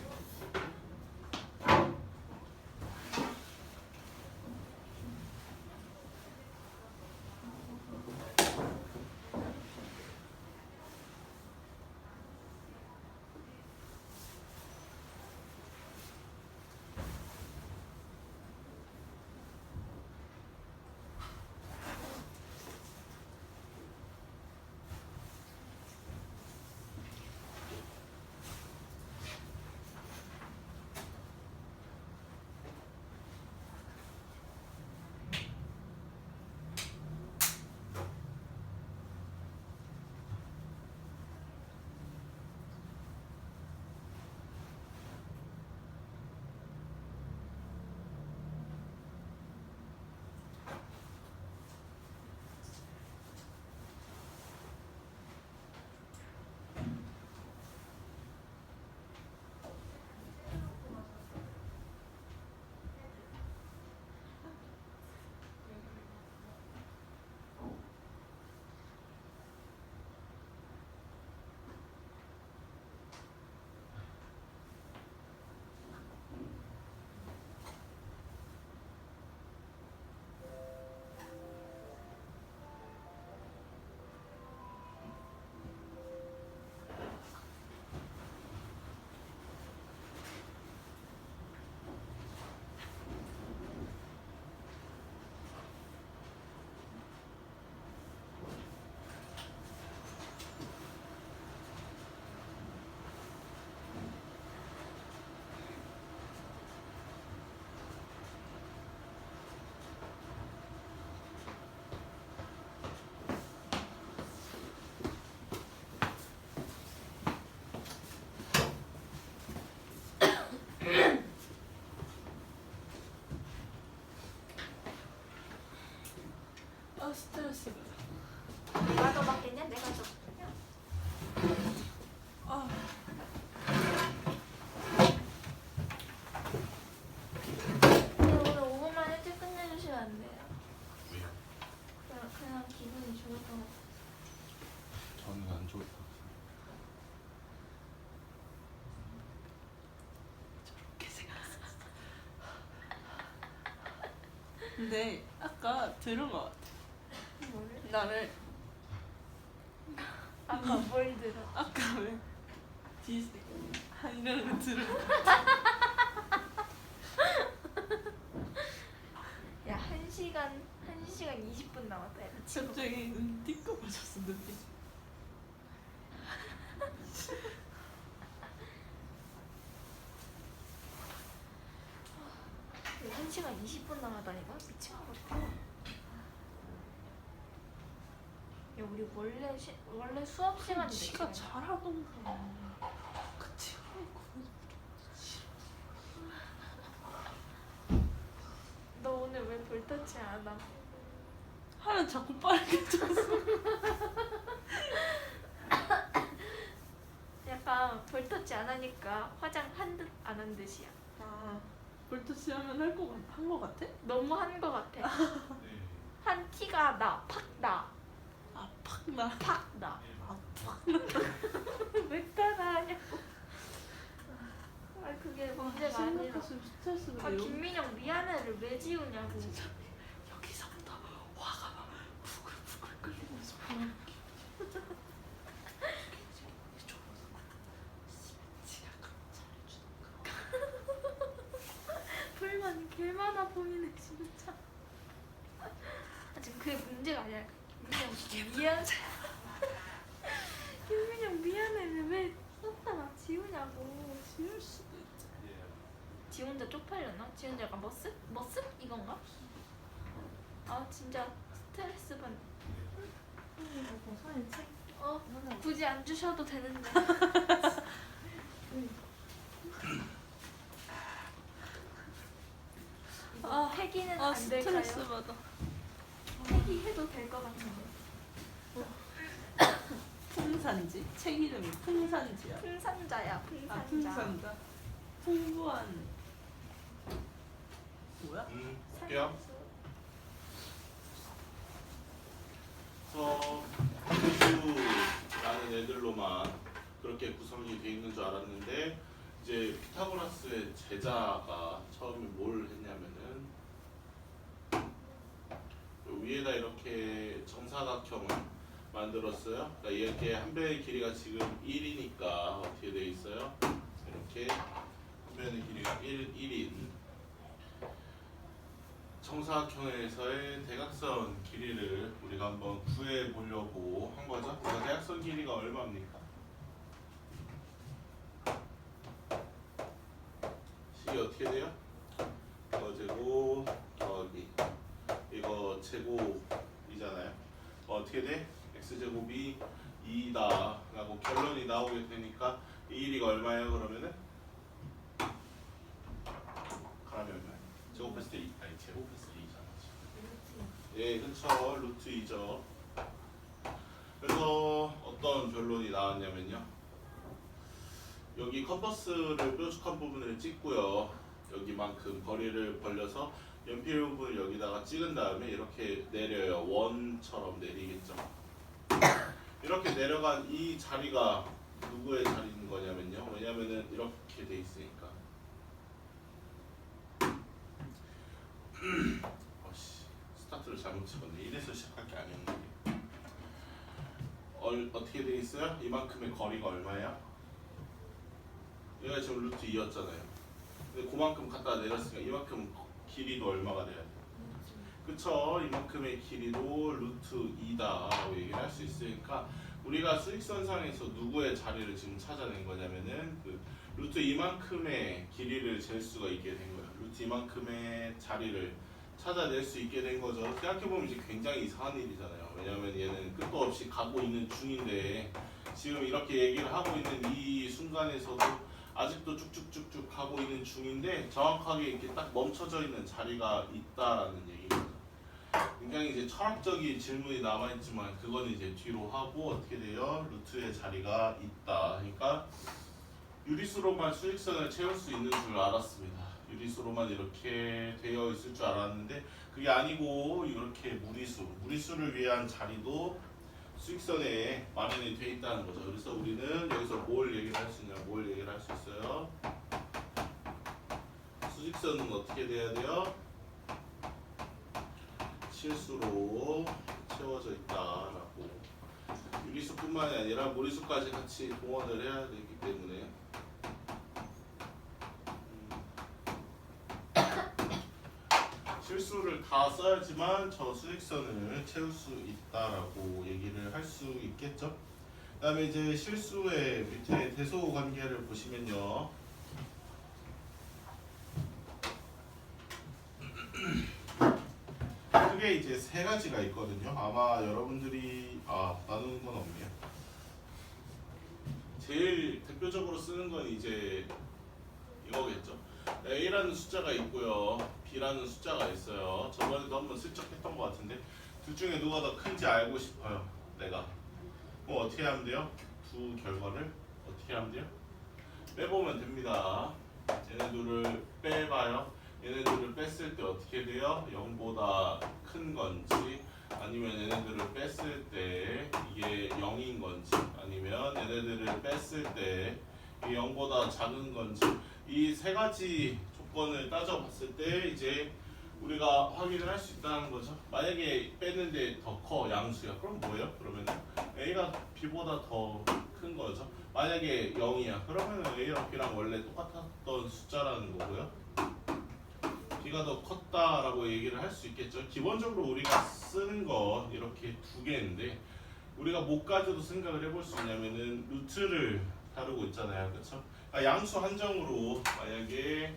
[SPEAKER 2] 아 스트레스 받아.
[SPEAKER 3] 내가 더 맞겠냐? 내가 더 맞겠냐?
[SPEAKER 2] 아
[SPEAKER 3] 오늘 5분만 일찍 끝내주시면 안 돼요?
[SPEAKER 1] 왜요?
[SPEAKER 3] 그냥 기분이 좋을 것 같아요.
[SPEAKER 1] 저는 안 좋을 것 같아요.
[SPEAKER 2] 저렇게 생겼어. 근데 아까 들은 것 같아.
[SPEAKER 3] 뭐를?
[SPEAKER 2] 나를
[SPEAKER 3] 아까 뭘 들어?
[SPEAKER 2] 아까 왜 디스 이러는 거 들은 것 같아.
[SPEAKER 3] 야 1시간 20분 남았다. 야, 미친 거.
[SPEAKER 2] 갑자기 눈 띠꺼워졌어 눈빛이.
[SPEAKER 3] 야, 1시간 20분 남았다니까? 미친 거 같아. 야 우리 원래 수업 시간이 몇
[SPEAKER 2] 지가
[SPEAKER 3] 시간이야?
[SPEAKER 2] 잘하던가. 그치.
[SPEAKER 3] 너 오늘 왜 볼터치 안 함?
[SPEAKER 2] 하는 자꾸 빨개졌어.
[SPEAKER 3] 약간 볼터치 안 하니까 화장 한 듯 안 한 듯이야.
[SPEAKER 2] 아 볼터치 하면 한거 같아?
[SPEAKER 3] 너무 한 거 같아.
[SPEAKER 1] 네.
[SPEAKER 3] 한 티가 나. 팍 나.
[SPEAKER 2] 아 팍 나.
[SPEAKER 3] 팍 나.
[SPEAKER 2] 아 팍.
[SPEAKER 3] 왜 따라하냐고. 아 그게 문제가 아니라.
[SPEAKER 2] 생각했으면 스트레스 받아.
[SPEAKER 3] 아 김민영 미안해를 왜 지우냐고.
[SPEAKER 2] 진짜 여기서부터 화가 막 부글부글 끓이면서 보는 게.
[SPEAKER 3] 불만이 개 많아 보이네 진짜. 아 지금 그게 문제가 아니라 김민영 미안. 김민영 미안해를 왜 썼다가 지우냐고.
[SPEAKER 2] 지울 수도 있지.
[SPEAKER 1] 예.
[SPEAKER 3] 지 혼자 쪽팔렸나? 지 혼자 약간 머쓱? 머쓱? 이건가? 아 진짜 스트레스 받. 굳이 안 주셔도 되는데. 이거 폐기는
[SPEAKER 2] 아
[SPEAKER 3] 안 될까요?
[SPEAKER 2] 스트레스 받아.
[SPEAKER 3] 폐기해도 될 것 같은데.
[SPEAKER 2] 풍산지? 책 이름이 풍산지야.
[SPEAKER 3] 풍산자야 풍산자.
[SPEAKER 2] 아 풍산자. 풍부한 뭐야?
[SPEAKER 1] 할게요. 저 자리로만 그렇게 구성이 돼 있는 줄 알았는데 이제 피타고라스의 제자가 처음에 뭘 했냐면은 위에다 이렇게 정사각형을 만들었어요. 그러니까 이렇게 한 변의 길이가 지금 1이니까 어떻게 돼 있어요? 이렇게 한 변의 길이가 1인 정사각형에서의 대각선 길이를 우리가 한번 구해 보려고 한 거죠. 그래서 대각선 길이가 얼마입니까? 식이 어떻게 돼요? 이거 제곱 더하기 이거 제곱이잖아요. 어떻게 돼? x제곱이 2다 라고 결론이 나오게 되니까 이 길이가 얼마예요? 그러면은 제곱했을 때 2, 아니 제곱했을 때 2잖아. 예, 그렇죠. 루트 2죠. 그래서 어떤 결론이 나왔냐면요. 여기 컴퍼스를 뾰족한 부분을 찍고요. 여기만큼 거리를 벌려서 연필 부분을 여기다가 찍은 다음에 이렇게 내려요. 원처럼 내리겠죠. 이렇게 내려간 이 자리가 누구의 자리인 거냐면요. 왜냐면은 이렇게 돼 있으니까. 스타트를 잘못 찍었네. 이래서 시작할 게 아니었는데. 어떻게 돼 있어요? 이만큼의 거리가 얼마야? 얘가 지금 루트 2였잖아요. 근데 그만큼 갖다 내렸으니까 이만큼 길이도 얼마가 돼야 돼? 그쵸? 이만큼의 길이도 루트 2다라고 얘기를 할 수 있으니까 우리가 수직선상에서 누구의 자리를 지금 찾아낸 거냐면은 그 루트 이만큼의 길이를 잴 수가 있게 된 거예요. 루트 이만큼의 자리를 찾아낼 수 있게 된 거죠. 생각해보면 이제 굉장히 이상한 일이잖아요. 왜냐면 얘는 끝도 없이 가고 있는 중인데 지금 이렇게 얘기를 하고 있는 이 순간에서도 아직도 쭉쭉쭉쭉 가고 있는 중인데 정확하게 이렇게 딱 멈춰져 있는 자리가 있다라는 얘기입니다. 굉장히 이제 철학적인 질문이 남아있지만 그건 이제 뒤로 하고 어떻게 돼요? 루트의 자리가 있다. 그러니까 유리수로만 수직선을 채울 수 있는 줄 알았습니다. 유리수로만 이렇게 되어 있을 줄 알았는데 그게 아니고 이렇게 무리수를 위한 자리도 수직선에 마련이 되어 있다는 거죠. 그래서 우리는 여기서 뭘 얘기를 할 수 있냐, 뭘 얘기를 할 수 있어요? 수직선은 어떻게 돼야 돼요? 실수로 채워져 있다라고. 유리수뿐만이 아니라 무리수까지 같이 동원을 해야 되기 때문에 실수를 다 써야지만 저 수직선을 채울 수 있다라고 얘기를 할 수 있겠죠. 그 다음에 이제 실수의 밑에 대소 관계를 보시면요. 크게 이제 세 가지가 있거든요. 아마 여러분들이 나누는 건 없네요. 제일 대표적으로 쓰는 건 이제 이거겠죠. A라는 숫자가 있고요. B라는 숫자가 있어요. 저번에도 한번 슬쩍 했던 것 같은데 둘 중에 누가 더 큰지 알고 싶어요. 내가. 그럼 어떻게 하면 돼요? 두 결과를 어떻게 하면 돼요? 빼보면 됩니다. 얘네들을 빼봐요. 얘네들을 뺐을 때 어떻게 돼요? 0보다 큰 건지 아니면 얘네들을 뺐을 때 이게 0인 건지 아니면 얘네들을 뺐을 때 이게 0보다 작은 건지 이 세 가지 조건을 따져봤을 때 이제 우리가 확인을 할 수 있다는 거죠. 만약에 뺐는데 더 커 양수야. 그럼 뭐예요? 그러면 A가 B보다 더 큰 거죠. 만약에 0이야. 그러면 A랑 B랑 원래 똑같았던 숫자라는 거고요. B가 더 컸다라고 얘기를 할 수 있겠죠. 기본적으로 우리가 쓰는 거 이렇게 두 개인데 우리가 뭐까지도 생각을 해볼 수 있냐면은 루트를 다루고 있잖아요. 그렇죠? 양수 한정으로 만약에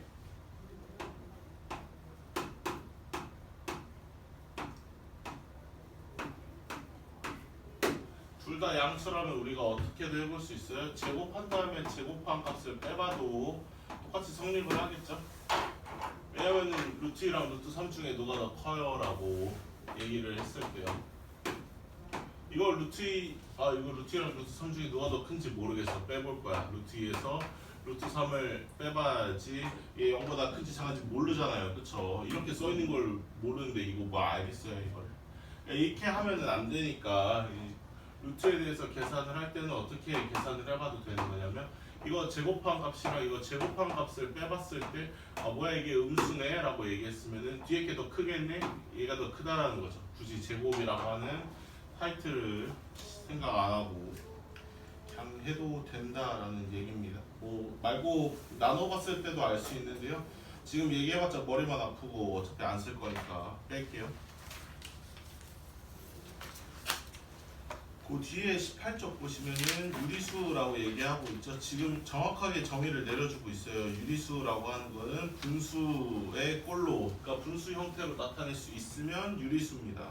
[SPEAKER 1] 둘 다 양수라면 우리가 어떻게도 해볼 수 있어요? 제곱한 다음에 제곱한 값을 빼봐도 똑같이 성립을 하겠죠? 왜냐면은 루트 2랑 루트 3 중에 누가 더 커요? 라고 얘기를 했을 때요. 이거 루트 2랑 루트 3 중에 누가 더 큰지 모르겠어. 빼볼 거야. 루트 2에서 루트 3을 빼봐야지 얘 0보다 큰지 작은지 모르잖아요. 그쵸? 이렇게 써있는 걸 모르는데 이거 뭐 알겠어요 이걸. 이렇게 하면은 안 되니까 루트에 대해서 계산을 할 때는 어떻게 계산을 해봐도 되는 거냐면 이거 제곱한 값이랑 이거 제곱한 값을 빼봤을 때 뭐야 이게 음수네 라고 얘기했으면은 뒤에 게 더 크겠네? 얘가 더 크다라는 거죠. 굳이 제곱이라고 하는 타이틀을 생각 안 하고 그냥 해도 된다라는 얘기입니다. 뭐 말고 나눠봤을 때도 알 수 있는데요. 지금 얘기해봤자 머리만 아프고 어차피 안 쓸 거니까 뺄게요. 그 뒤에 18쪽 보시면은 유리수라고 얘기하고 있죠. 지금 정확하게 정의를 내려주고 있어요. 유리수라고 하는 거는 분수의 꼴로, 그러니까 분수 형태로 나타낼 수 있으면 유리수입니다.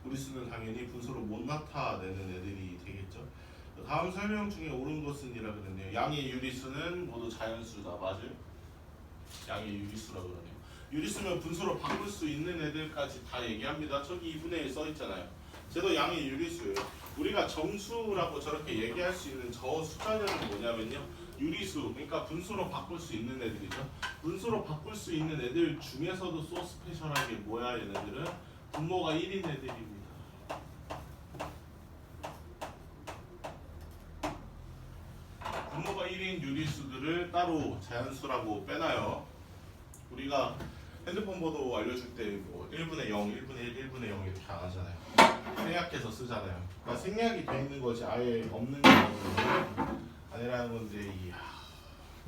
[SPEAKER 1] 무리수는 당연히 분수로 못 나타내는 애들이 되겠죠. 다음 설명 중에 옳은 것은 이라 그랬네요. 양의 유리수는 모두 자연수다. 맞아요? 양의 유리수라 그러네요. 유리수면 분수로 바꿀 수 있는 애들까지 다 얘기합니다. 저기 2분의 1 써있잖아요. 쟤도 양의 유리수예요. 우리가 정수라고 저렇게 얘기할 수 있는 저 숫자들은 뭐냐면요. 유리수, 그러니까 분수로 바꿀 수 있는 애들이죠. 분수로 바꿀 수 있는 애들 중에서도 소 스페셜하게 뭐야 얘네들은 분모가 1인 애들입니다. 분모가 1인 유리수들을 따로 자연수라고 빼놔요. 우리가 핸드폰 번호 알려줄 때 뭐 1분의 0, 1분의 1, 1분의 0 이렇게 안 하잖아요. 생략해서 쓰잖아요. 그러니까 생략이 돼 있는 것이 아예 없는 게 아니라는 건데, 이야.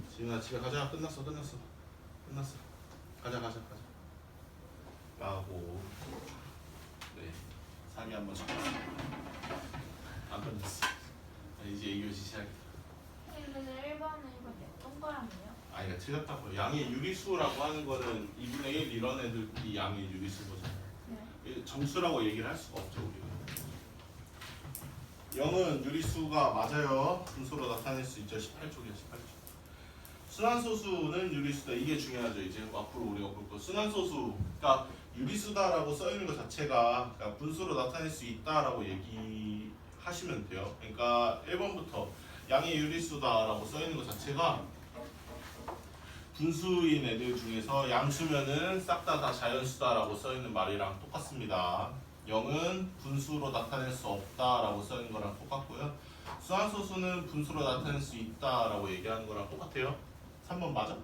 [SPEAKER 1] 지은아 집에 가자. 끝났어. 가자. 라고. 네. 상의 한번 시켰어. 안 끝났어. 이제 2교시 시작이다.
[SPEAKER 3] 그래서 1번은 이거 동그라미요?
[SPEAKER 1] 아니가 틀렸다고요. 양의 유리수라고 하는 거는 2분의 1 이런 애들이 양의 유리수 거잖아요.
[SPEAKER 3] 네.
[SPEAKER 1] 정수라고 얘기를 할 수가 없죠 우리가. 0은 유리수가 맞아요. 분수로 나타낼 수 있죠. 18쪽이야 18쪽. 순환소수는 유리수다. 이게 중요하죠. 이제 앞으로 우리가 볼 거. 순환소수, 그러니까 유리수다라고 써 있는 것 자체가 그러니까 분수로 나타낼 수 있다라고 얘기하시면 돼요. 그러니까 1번부터 양의 유리수다라고 써 있는 것 자체가 분수인 애들 중에서 양수면은 싹 다 자연수다라고 써 있는 말이랑 똑같습니다. 0은 분수로 나타낼 수 없다라고 써 있는 거랑 똑같고요. 수환소수는 분수로 나타낼 수 있다라고 얘기하는 거랑 똑같아요. 3번 맞아?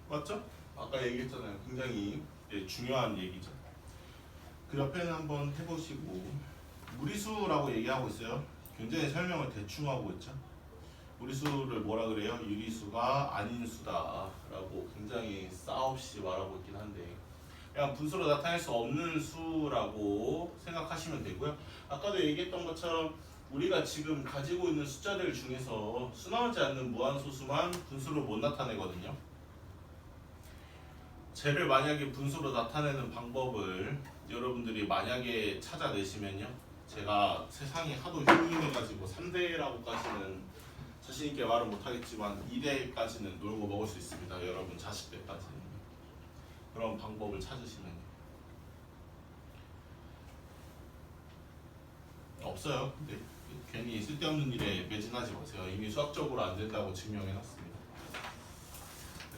[SPEAKER 1] 맞죠? 아까 얘기했잖아요. 굉장히 중요한 얘기죠. 그 옆에는 한번 해보시고, 무리수라고 얘기하고 있어요. 굉장히 설명을 대충 하고 있죠. 무리수를 뭐라 그래요? 유리수가 아닌 수다라고 굉장히 싸없이 말하고 있긴 한데, 그냥 분수로 나타낼 수 없는 수라고 생각하시면 되고요. 아까도 얘기했던 것처럼 우리가 지금 가지고 있는 숫자들 중에서 수나오지 않는 무한소수만 분수로 못 나타내거든요. 쟤를 만약에 분수로 나타내는 방법을 여러분들이 만약에 찾아내시면요, 제가 세상이 하도 흉흉해가지고 3대라고까지는 자신있게 말은 못하겠지만 2대까지는 놀고 먹을 수 있습니다. 여러분 자식 때까지. 그런 방법을 찾으시면요. 없어요. 근데 괜히 쓸데없는 일에 매진하지 마세요. 이미 수학적으로 안 된다고 증명해놨습니다.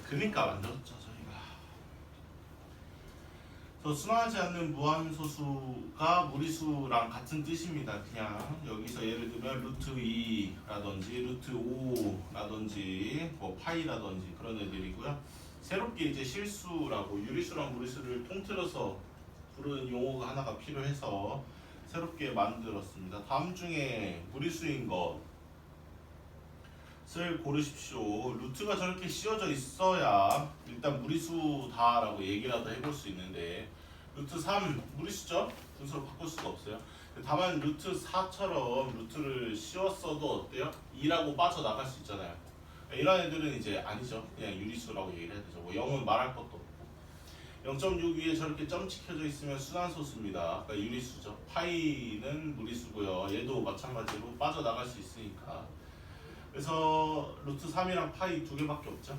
[SPEAKER 1] 그러니까 만들었죠 저희가. 그래서 순환하지 않는 무한소수가 무리수랑 같은 뜻입니다. 그냥 여기서 예를 들면 루트 2라든지 루트 5라든지 뭐 파이라든지 그런 애들이고요. 새롭게 이제 실수라고 유리수랑 무리수를 통틀어서 부르는 용어가 하나가 필요해서 새롭게 만들었습니다. 다음 중에 무리수인 것을 고르십시오. 루트가 저렇게 씌워져 있어야 일단 무리수다라고 얘기라도 해볼 수 있는데, 루트 3 무리수죠? 분수로 바꿀 수가 없어요. 다만 루트 4처럼 루트를 씌웠어도 어때요? 2라고 빠져나갈 수 있잖아요. 이런 애들은 이제 아니죠. 그냥 유리수라고 얘기를 해야 되죠. 뭐 0은 말할 것도 없고. 0.6 위에 저렇게 점 찍혀져 있으면 순환소수입니다. 그러니까 유리수죠. 파이는 무리수고요. 얘도 마찬가지로 빠져나갈 수 있으니까. 그래서 루트 3이랑 파이 두 개밖에 없죠.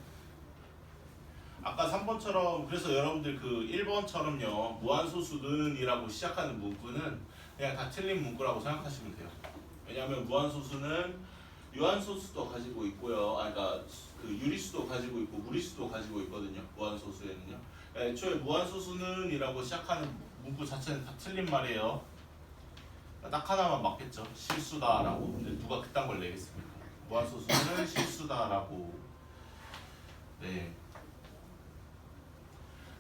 [SPEAKER 1] 아까 3번처럼, 그래서 여러분들 그 1번처럼요, 무한소수는 이라고 시작하는 문구는 그냥 다 틀린 문구라고 생각하시면 돼요. 왜냐하면 무한소수는 유한소수도 가지고 있고요. 그러니까 그 유리수도 가지고 있고 무리수도 가지고 있거든요. 무한소수에는요. 애초에 무한소수는 이라고 시작하는 문구 자체는 다 틀린 말이에요. 딱 하나만 맞겠죠. 실수다라고. 근데 누가 그딴 걸 내겠습니까? 무한소수는 실수다라고. 네.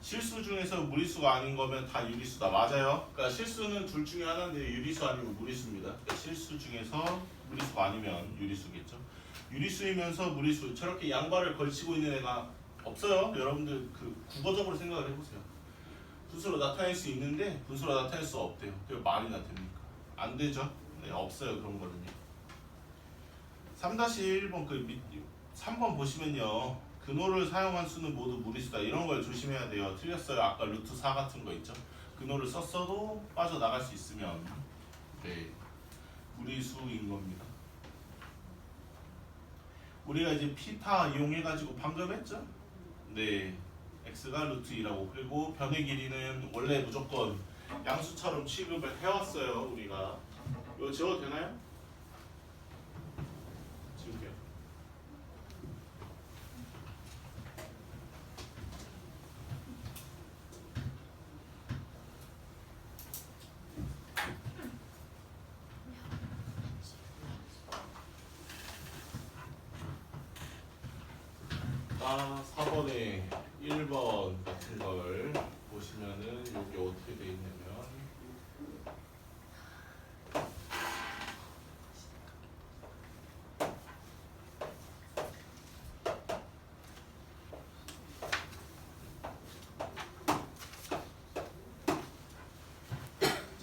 [SPEAKER 1] 실수 중에서 무리수가 아닌 거면 다 유리수다. 맞아요. 그러니까 실수는 둘 중에 하나인데 유리수 아니고 무리수입니다. 그러니까 실수 중에서 무리수가 아니면 유리수겠죠. 유리수이면서 무리수. 저렇게 양발을 걸치고 있는 애가 없어요. 여러분들 그 국어적으로 생각을 해보세요. 분수로 나타낼 수 있는데 분수로 나타낼 수 없대요. 그게 말이나 됩니까? 안 되죠. 네, 없어요. 그런 거는요. 3-1번 그 3번 보시면요. 근호를 사용한 수는 모두 무리수다. 이런 걸 조심해야 돼요. 틀렸어요. 아까 루트 4 같은 거 있죠. 근호를 썼어도 빠져나갈 수 있으면 네, 무리수인 겁니다. 우리가 이제 피타 이용해가지고 방금 했죠? 네, x가 루트 2라고. 그리고 변의 길이는 원래 무조건 양수처럼 취급을 해왔어요. 우리가 이거 지워도 되나요? 지울게요. 아, 4번에 1번 같은 걸 보시면은 이게 어떻게 돼 있냐면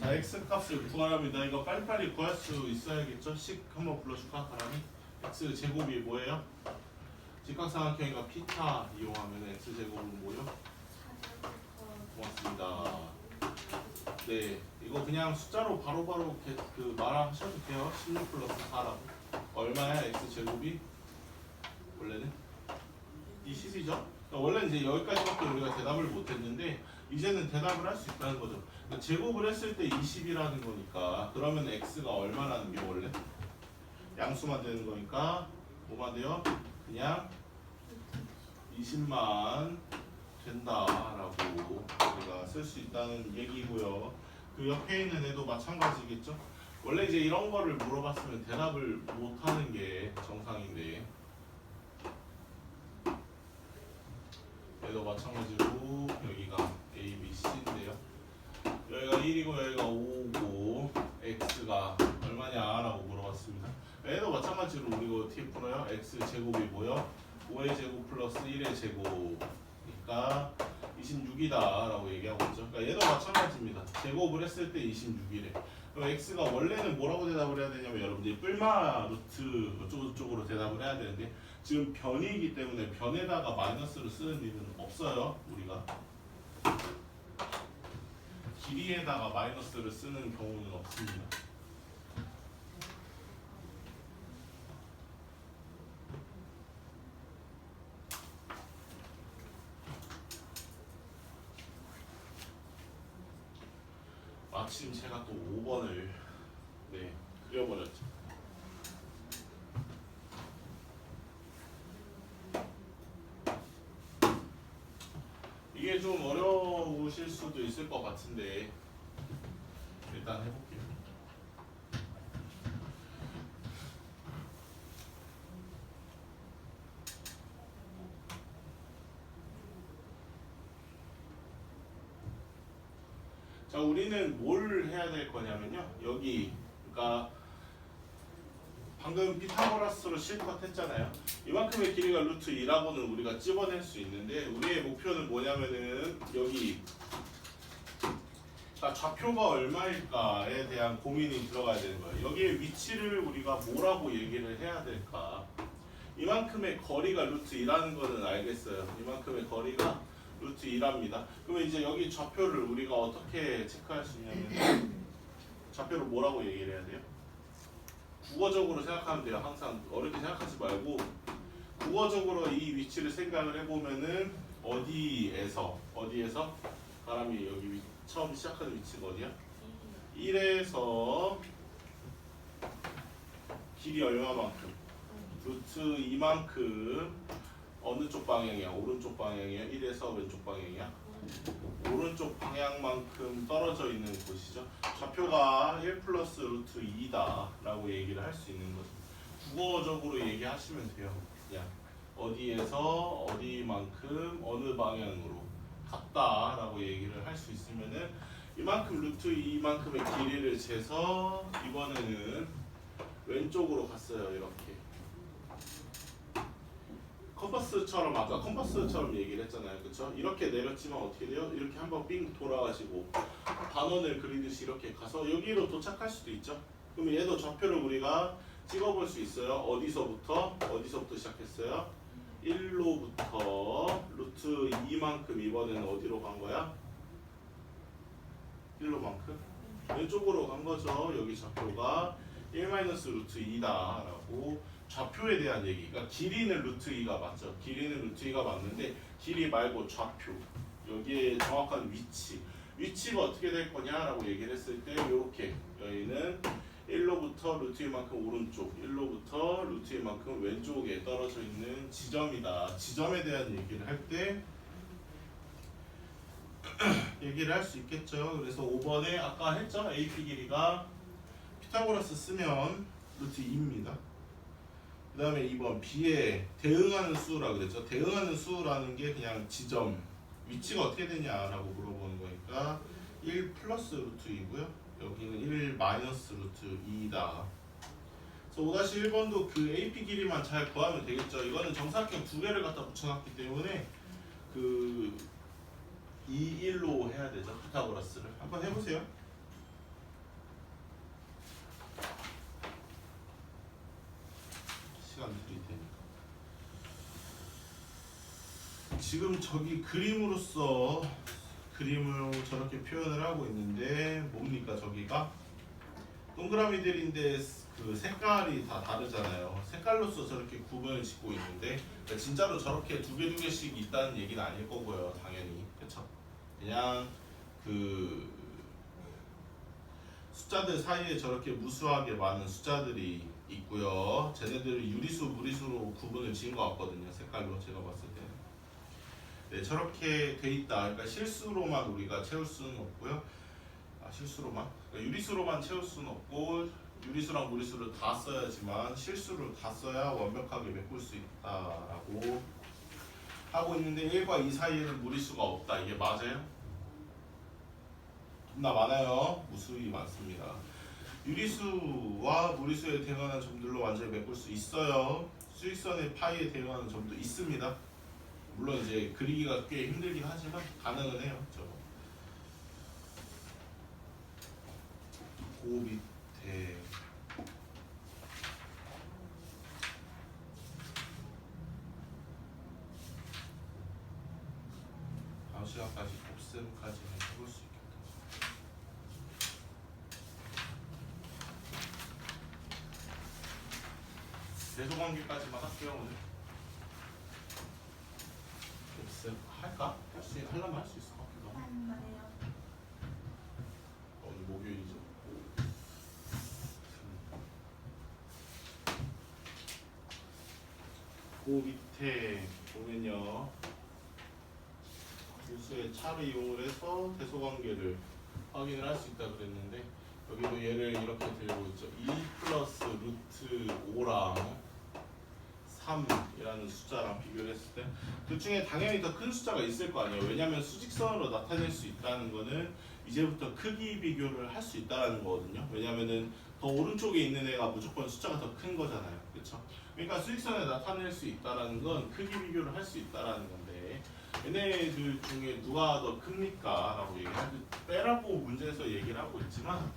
[SPEAKER 1] 자, x 값을 구하랍니다. 이거 빨리빨리 구할 수 있어야겠죠? 식 한번 불러줄까? 바람이 x 제곱이 뭐예요? 직각삼각형이니까 피타 이용하면 x 제곱은 뭐요? 고맙습니다. 네, 이거 그냥 숫자로 바로바로 그 말하셔도 돼요. 16 플러스 4라고. 얼마야 x 제곱이? 원래는 20이죠. 그러니까 원래는 이제 여기까지밖에 우리가 대답을 못했는데 이제는 대답을 할 수 있다는 거죠. 그러니까 제곱을 했을 때 20이라는 거니까 그러면 x가 얼마라는 게 원래 양수만 되는 거니까 뭐만 돼요? 그냥 20만 된다라고 우리가 쓸 수 있다는 얘기고요. 그 옆에 있는 애도 마찬가지겠죠. 원래 이제 이런 거를 물어봤으면 대답을 못하는 게 정상인데 얘도 마찬가지로 여기가 A, B, C인데요. 여기가 1이고 여기가 5고 x가 얼마냐라고 물어봤습니다. 얘도 마찬가지로 우리가 어떻게 풀어요? x 제곱이 뭐요? 5의 제곱 플러스 1의 제곱이니까 26이다 라고 얘기하고 있죠. 그러니까 얘도 마찬가지입니다. 제곱을 했을 때 26이래. 그럼 x가 원래는 뭐라고 대답을 해야 되냐면 여러분들이 뿔마 루트 어쩌고저쩌고로 대답을 해야 되는데 지금 변이기 때문에 변에다가 마이너스를 쓰는 일은 없어요. 우리가 길이에다가 마이너스를 쓰는 경우는 없습니다. 마침 제가 또 5번을 네, 그려버렸죠. 이게 좀 어려우실 수도 있을 것 같은데 일단 해볼게요. 자, 우리는 뭘 해야 될 거냐면요. 여기 그러니까 방금 피타고라스로 실컷 했잖아요. 이만큼의 길이가 루트 2라고는 우리가 찝어낼 수 있는데 우리의 목표는 뭐냐면은 여기 좌표가 얼마일까에 대한 고민이 들어가야 되는 거예요. 여기에 위치를 우리가 뭐라고 얘기를 해야 될까? 이만큼의 거리가 루트 2라는 거는 알겠어요. 이만큼의 거리가 루트 2랍니다. 그러면 이제 여기 좌표를 우리가 어떻게 체크할 수 있냐면 좌표를 뭐라고 얘기를 해야 돼요? 국어적으로 생각하면 돼요. 항상 어렵게 생각하지 말고 국어적으로 이 위치를 생각을 해보면은 어디에서 사람이 여기 처음 시작하는 위치가 어디야? 1에서 길이 얼마만큼? 루트 2만큼 어느 쪽 방향이야? 오른쪽 방향이야? 1에서 왼쪽 방향이야? 오른쪽 방향만큼 떨어져 있는 곳이죠. 좌표가 1 플러스 루트 2다 라고 얘기를 할 수 있는 거죠. 국어적으로 얘기하시면 돼요. 그냥 어디에서 어디만큼 어느 방향으로 갔다 라고 얘기를 할 수 있으면은 이만큼 루트 2만큼의 길이를 재서 이번에는 왼쪽으로 갔어요. 이렇게 컴퍼스처럼 아까 컴퍼스처럼 얘기를 했잖아요. 그쵸? 이렇게 내렸지만 어떻게 돼요? 이렇게 한번 삥 돌아가시고 반원을 그리듯이 이렇게 가서 여기로 도착할 수도 있죠. 그럼 얘도 좌표를 우리가 찍어볼 수 있어요. 어디서부터 시작했어요? 1로부터 루트 2만큼 이번에는 어디로 간 거야? 1로만큼? 왼쪽으로 간 거죠. 여기 좌표가 1 마이너스 루트 2다 라고 좌표에 대한 얘기. 그러니까 길이는 루트 2가 맞죠. 길이는 루트 2가 맞는데 길이 말고 좌표. 여기에 정확한 위치가 어떻게 될 거냐라고 얘기를 했을 때 이렇게 여기는 1로부터 루트 2만큼 오른쪽, 1로부터 루트 2만큼 왼쪽에 떨어져 있는 지점이다. 지점에 대한 얘기를 할 때 얘기를 할 수 있겠죠. 그래서 5번에 아까 했죠. AP 길이가 피타고라스 쓰면 루트 2입니다. 그 다음에 2번 B에 대응하는 수라 그랬죠. 대응하는 수라는 게 그냥 지점, 위치가 어떻게 되냐라고 물어보는 거니까 1 플러스 루트 2고요. 여기는 1 마이너스 루트 2다. 그래서 5-1번도 그 AP 길이만 잘 구하면 되겠죠. 이거는 정사각형 두 개를 갖다 붙여놨기 때문에 그 2, 1로 해야 되죠. 피타고라스를 한번 해보세요. 시간 드릴 테니까. 지금 저기 그림으로 저렇게 표현을 하고 있는데 뭡니까? 저기가 동그라미들인데 그 색깔이 다 다르잖아요. 색깔로서 저렇게 구분을 짓고 있는데 그러니까 진짜로 저렇게 두 개씩 있다는 얘기는 아닐 거고요. 당연히. 그쵸? 그냥 그 숫자들 사이에 저렇게 무수하게 많은 숫자들이 있고요. 쟤네들을 유리수, 무리수로 구분을 지은 것 같거든요. 색깔로 제가 봤을 때. 네, 저렇게 돼 있다. 그러니까 실수로만 우리가 채울 수는 없고요. 실수로만? 그러니까 유리수로만 채울 수는 없고 유리수랑 무리수를 다 써야지만 실수를 다 써야 완벽하게 메꿀 수 있다라고 하고 있는데 1과 2 사이에는 무리수가 없다. 이게 맞아요? 겁나 많아요. 무수히 많습니다. 유리수와 무리수에 대응하는 점들로 완전히 메꿀 수 있어요. 수직선의 파이에 대응하는 점도 있습니다. 물론 이제 그리기가 꽤 힘들긴 하지만 가능은 해요. 저거. 그 밑에 다음 시간까지 곱셈까지는 해볼 수 있겠다. 대소관계까지만 할게요 오늘. 곱셈 할까? 하려면 할 수 있을 것 같기도 하고. 오늘 목요일이죠. 그 밑에 보면요. 유수의 차를 이용을 해서 대소관계를 확인을 할 수 있다 그랬는데 여기도 얘를 이렇게 들고 있죠. 2 플러스 루트 5랑 3이라는 숫자랑 비교를 했을 때 둘 중에 당연히 더 큰 숫자가 있을 거 아니에요. 왜냐하면 수직선으로 나타낼 수 있다는 거는 이제부터 크기 비교를 할 수 있다는 거거든요. 왜냐하면은 더 오른쪽에 있는 애가 무조건 숫자가 더 큰 거잖아요. 그렇죠? 그러니까 수직선에 나타낼 수 있다는 건 크기 비교를 할 수 있다는 건데 얘네들 중에 누가 더 큽니까? 라고 빼라고 문제에서 얘기를 하고 있지만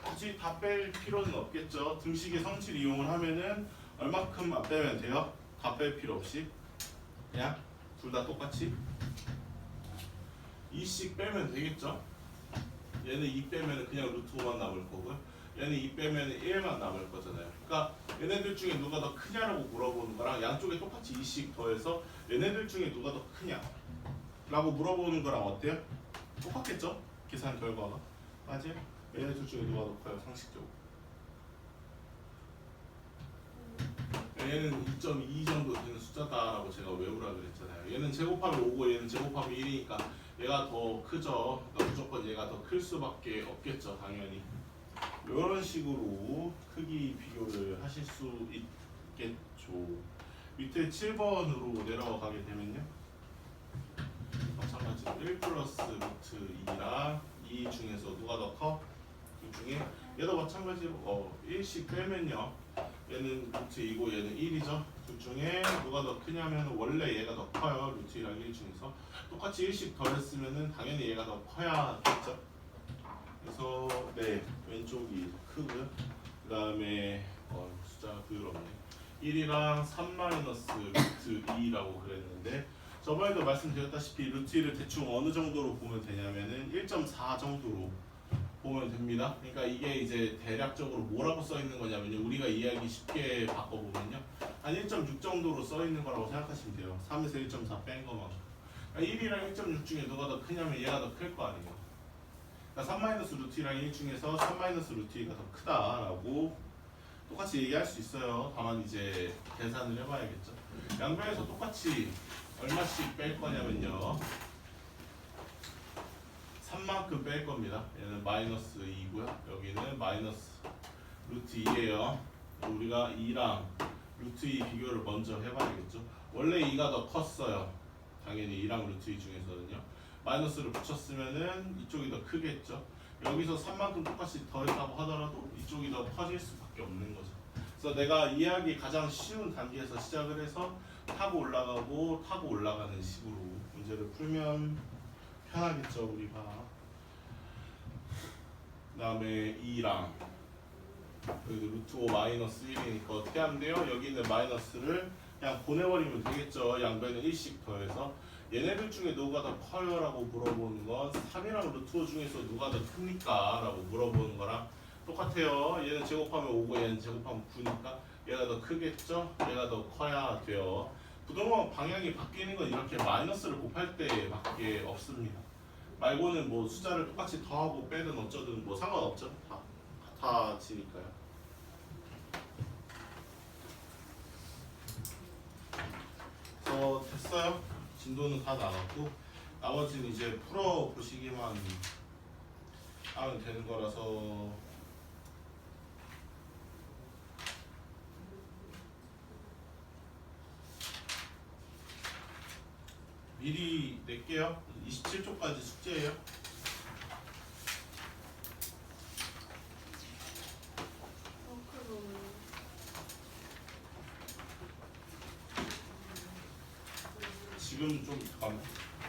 [SPEAKER 1] 굳이 다 뺄 필요는 없겠죠. 등식의 성질 이용을 하면은 얼마큼 안 빼면 돼요? 다 뺄 필요 없이 그냥 둘 다 똑같이 2씩 빼면 되겠죠? 얘는 2 빼면 그냥 루트 5만 남을 거고요. 얘는 2 빼면 1만 남을 거잖아요. 그러니까 얘네들 중에 누가 더 크냐라고 물어보는 거랑 양쪽에 똑같이 2씩 더해서 얘네들 중에 누가 더 크냐 라고 물어보는 거랑 어때요? 똑같겠죠? 계산 결과가 맞아요? 얘네들 중에 누가 더 커요? 상식적으로 얘는 2.2 정도 되는 숫자다라고 제가 외우라 그랬잖아요. 얘는 제곱하면 5고 얘는 제곱하면 1이니까 얘가 더 크죠. 그러니까 무조건 얘가 더 클 수밖에 없겠죠, 당연히. 이런 식으로 크기 비교를 하실 수 있겠죠. 밑에 7번으로 내려가 가게 되면요, 마찬가지로 1 플러스 루트 2랑 2 중에서 누가 더 커? 그 중에 얘도 마찬가지로 1씩 빼면요, 얘는 루트 2고 얘는 1이죠. 둘 중에 누가 더 크냐면 원래 얘가 더 커요. 루트 2랑 1 중에서 똑같이 1씩 더했으면은 당연히 얘가 더 커야겠죠. 그래서 네, 왼쪽이 더 크고요. 그 다음에 숫자가 부드럽네. 1이랑 3 마이너스 루트 2라고 그랬는데 저번에도 말씀드렸다시피 루트 2를 대충 어느 정도로 보면 되냐면은 1.4 정도로 보면 됩니다. 그러니까 이게 이제 대략적으로 뭐라고 써 있는 거냐면요, 우리가 이해하기 쉽게 바꿔보면요, 한 1.6 정도로 써 있는 거라고 생각하시면 돼요. 3에서 1.4 뺀 거만큼. 그러니까 1이랑 1.6 중에 누가 더 크냐면 얘가 더 클 거 아니에요. 그러니까 3 마이너스 루트 2랑 1 중에서 3 마이너스 루트 2가 더 크다라고 똑같이 얘기할 수 있어요. 다만 이제 계산을 해봐야겠죠. 양변에서 똑같이 얼마씩 뺄 거냐면요, 3만큼 뺄 겁니다. 얘는 마이너스 2고요. 여기는 마이너스 루트 2예요. 우리가 2랑 루트 2 비교를 먼저 해봐야겠죠. 원래 2가 더 컸어요. 당연히 2랑 루트 2 중에서는요. 마이너스를 붙였으면은 이쪽이 더 크겠죠. 여기서 3만큼 똑같이 더했다고 하더라도 이쪽이 더 커질 수밖에 없는 거죠. 그래서 내가 이해하기 가장 쉬운 단계에서 시작을 해서 타고 올라가고 타고 올라가는 식으로 문제를 풀면 편하겠죠, 우리가. 그 다음에 2랑 여기 루트 5 마이너스 1이니까 어떻게 하면 돼요? 여기는 마이너스를 그냥 보내버리면 되겠죠. 양변에 1씩 더해서. 얘네들 중에 누가 더 커요? 라고 물어보는 건 3이랑 루트 5 중에서 누가 더 큽니까? 라고 물어보는 거랑 똑같아요. 얘는 제곱하면 5고 얘는 제곱하면 9니까 얘가 더 크겠죠? 얘가 더 커야 돼요. 부동원 방향이 바뀌는 건 이렇게 마이너스를 곱할 때밖에 없습니다. 말고는 뭐 숫자를 똑같이 더하고 빼든 어쩌든 뭐 상관없죠. 다 같아지니까요. 그래서 됐어요. 진도는 다 나갔고 나머지는 이제 풀어 보시기만 하면 되는 거라서 미리 낼게요. 27쪽까지 숙제예요.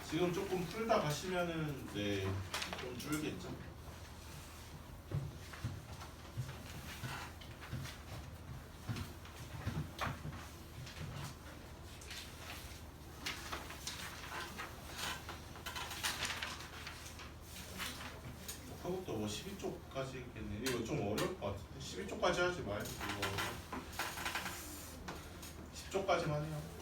[SPEAKER 1] 지금 조금 풀다 가시면은 네, 좀 줄겠죠. 그것도 뭐 12쪽까지 있겠네. 이거 좀 어려울 것 같은데 12쪽까지 하지 마요. 이거 10쪽까지만 해요.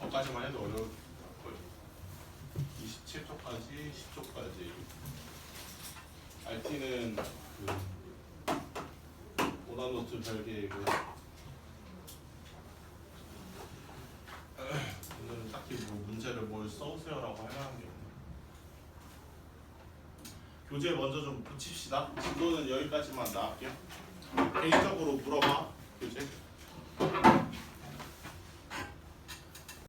[SPEAKER 1] 까지만 해도 어려울 거예요. 27쪽까지 10쪽까지 RT는 그 오답노트 별개이고요. 오늘은 딱히 뭐 문제를 뭘 써오세요라고 할 만한 게 없네요. 교재 먼저 좀 붙입시다. 진도는 여기까지만 나갈게요. 개인적으로 물어봐, 교재.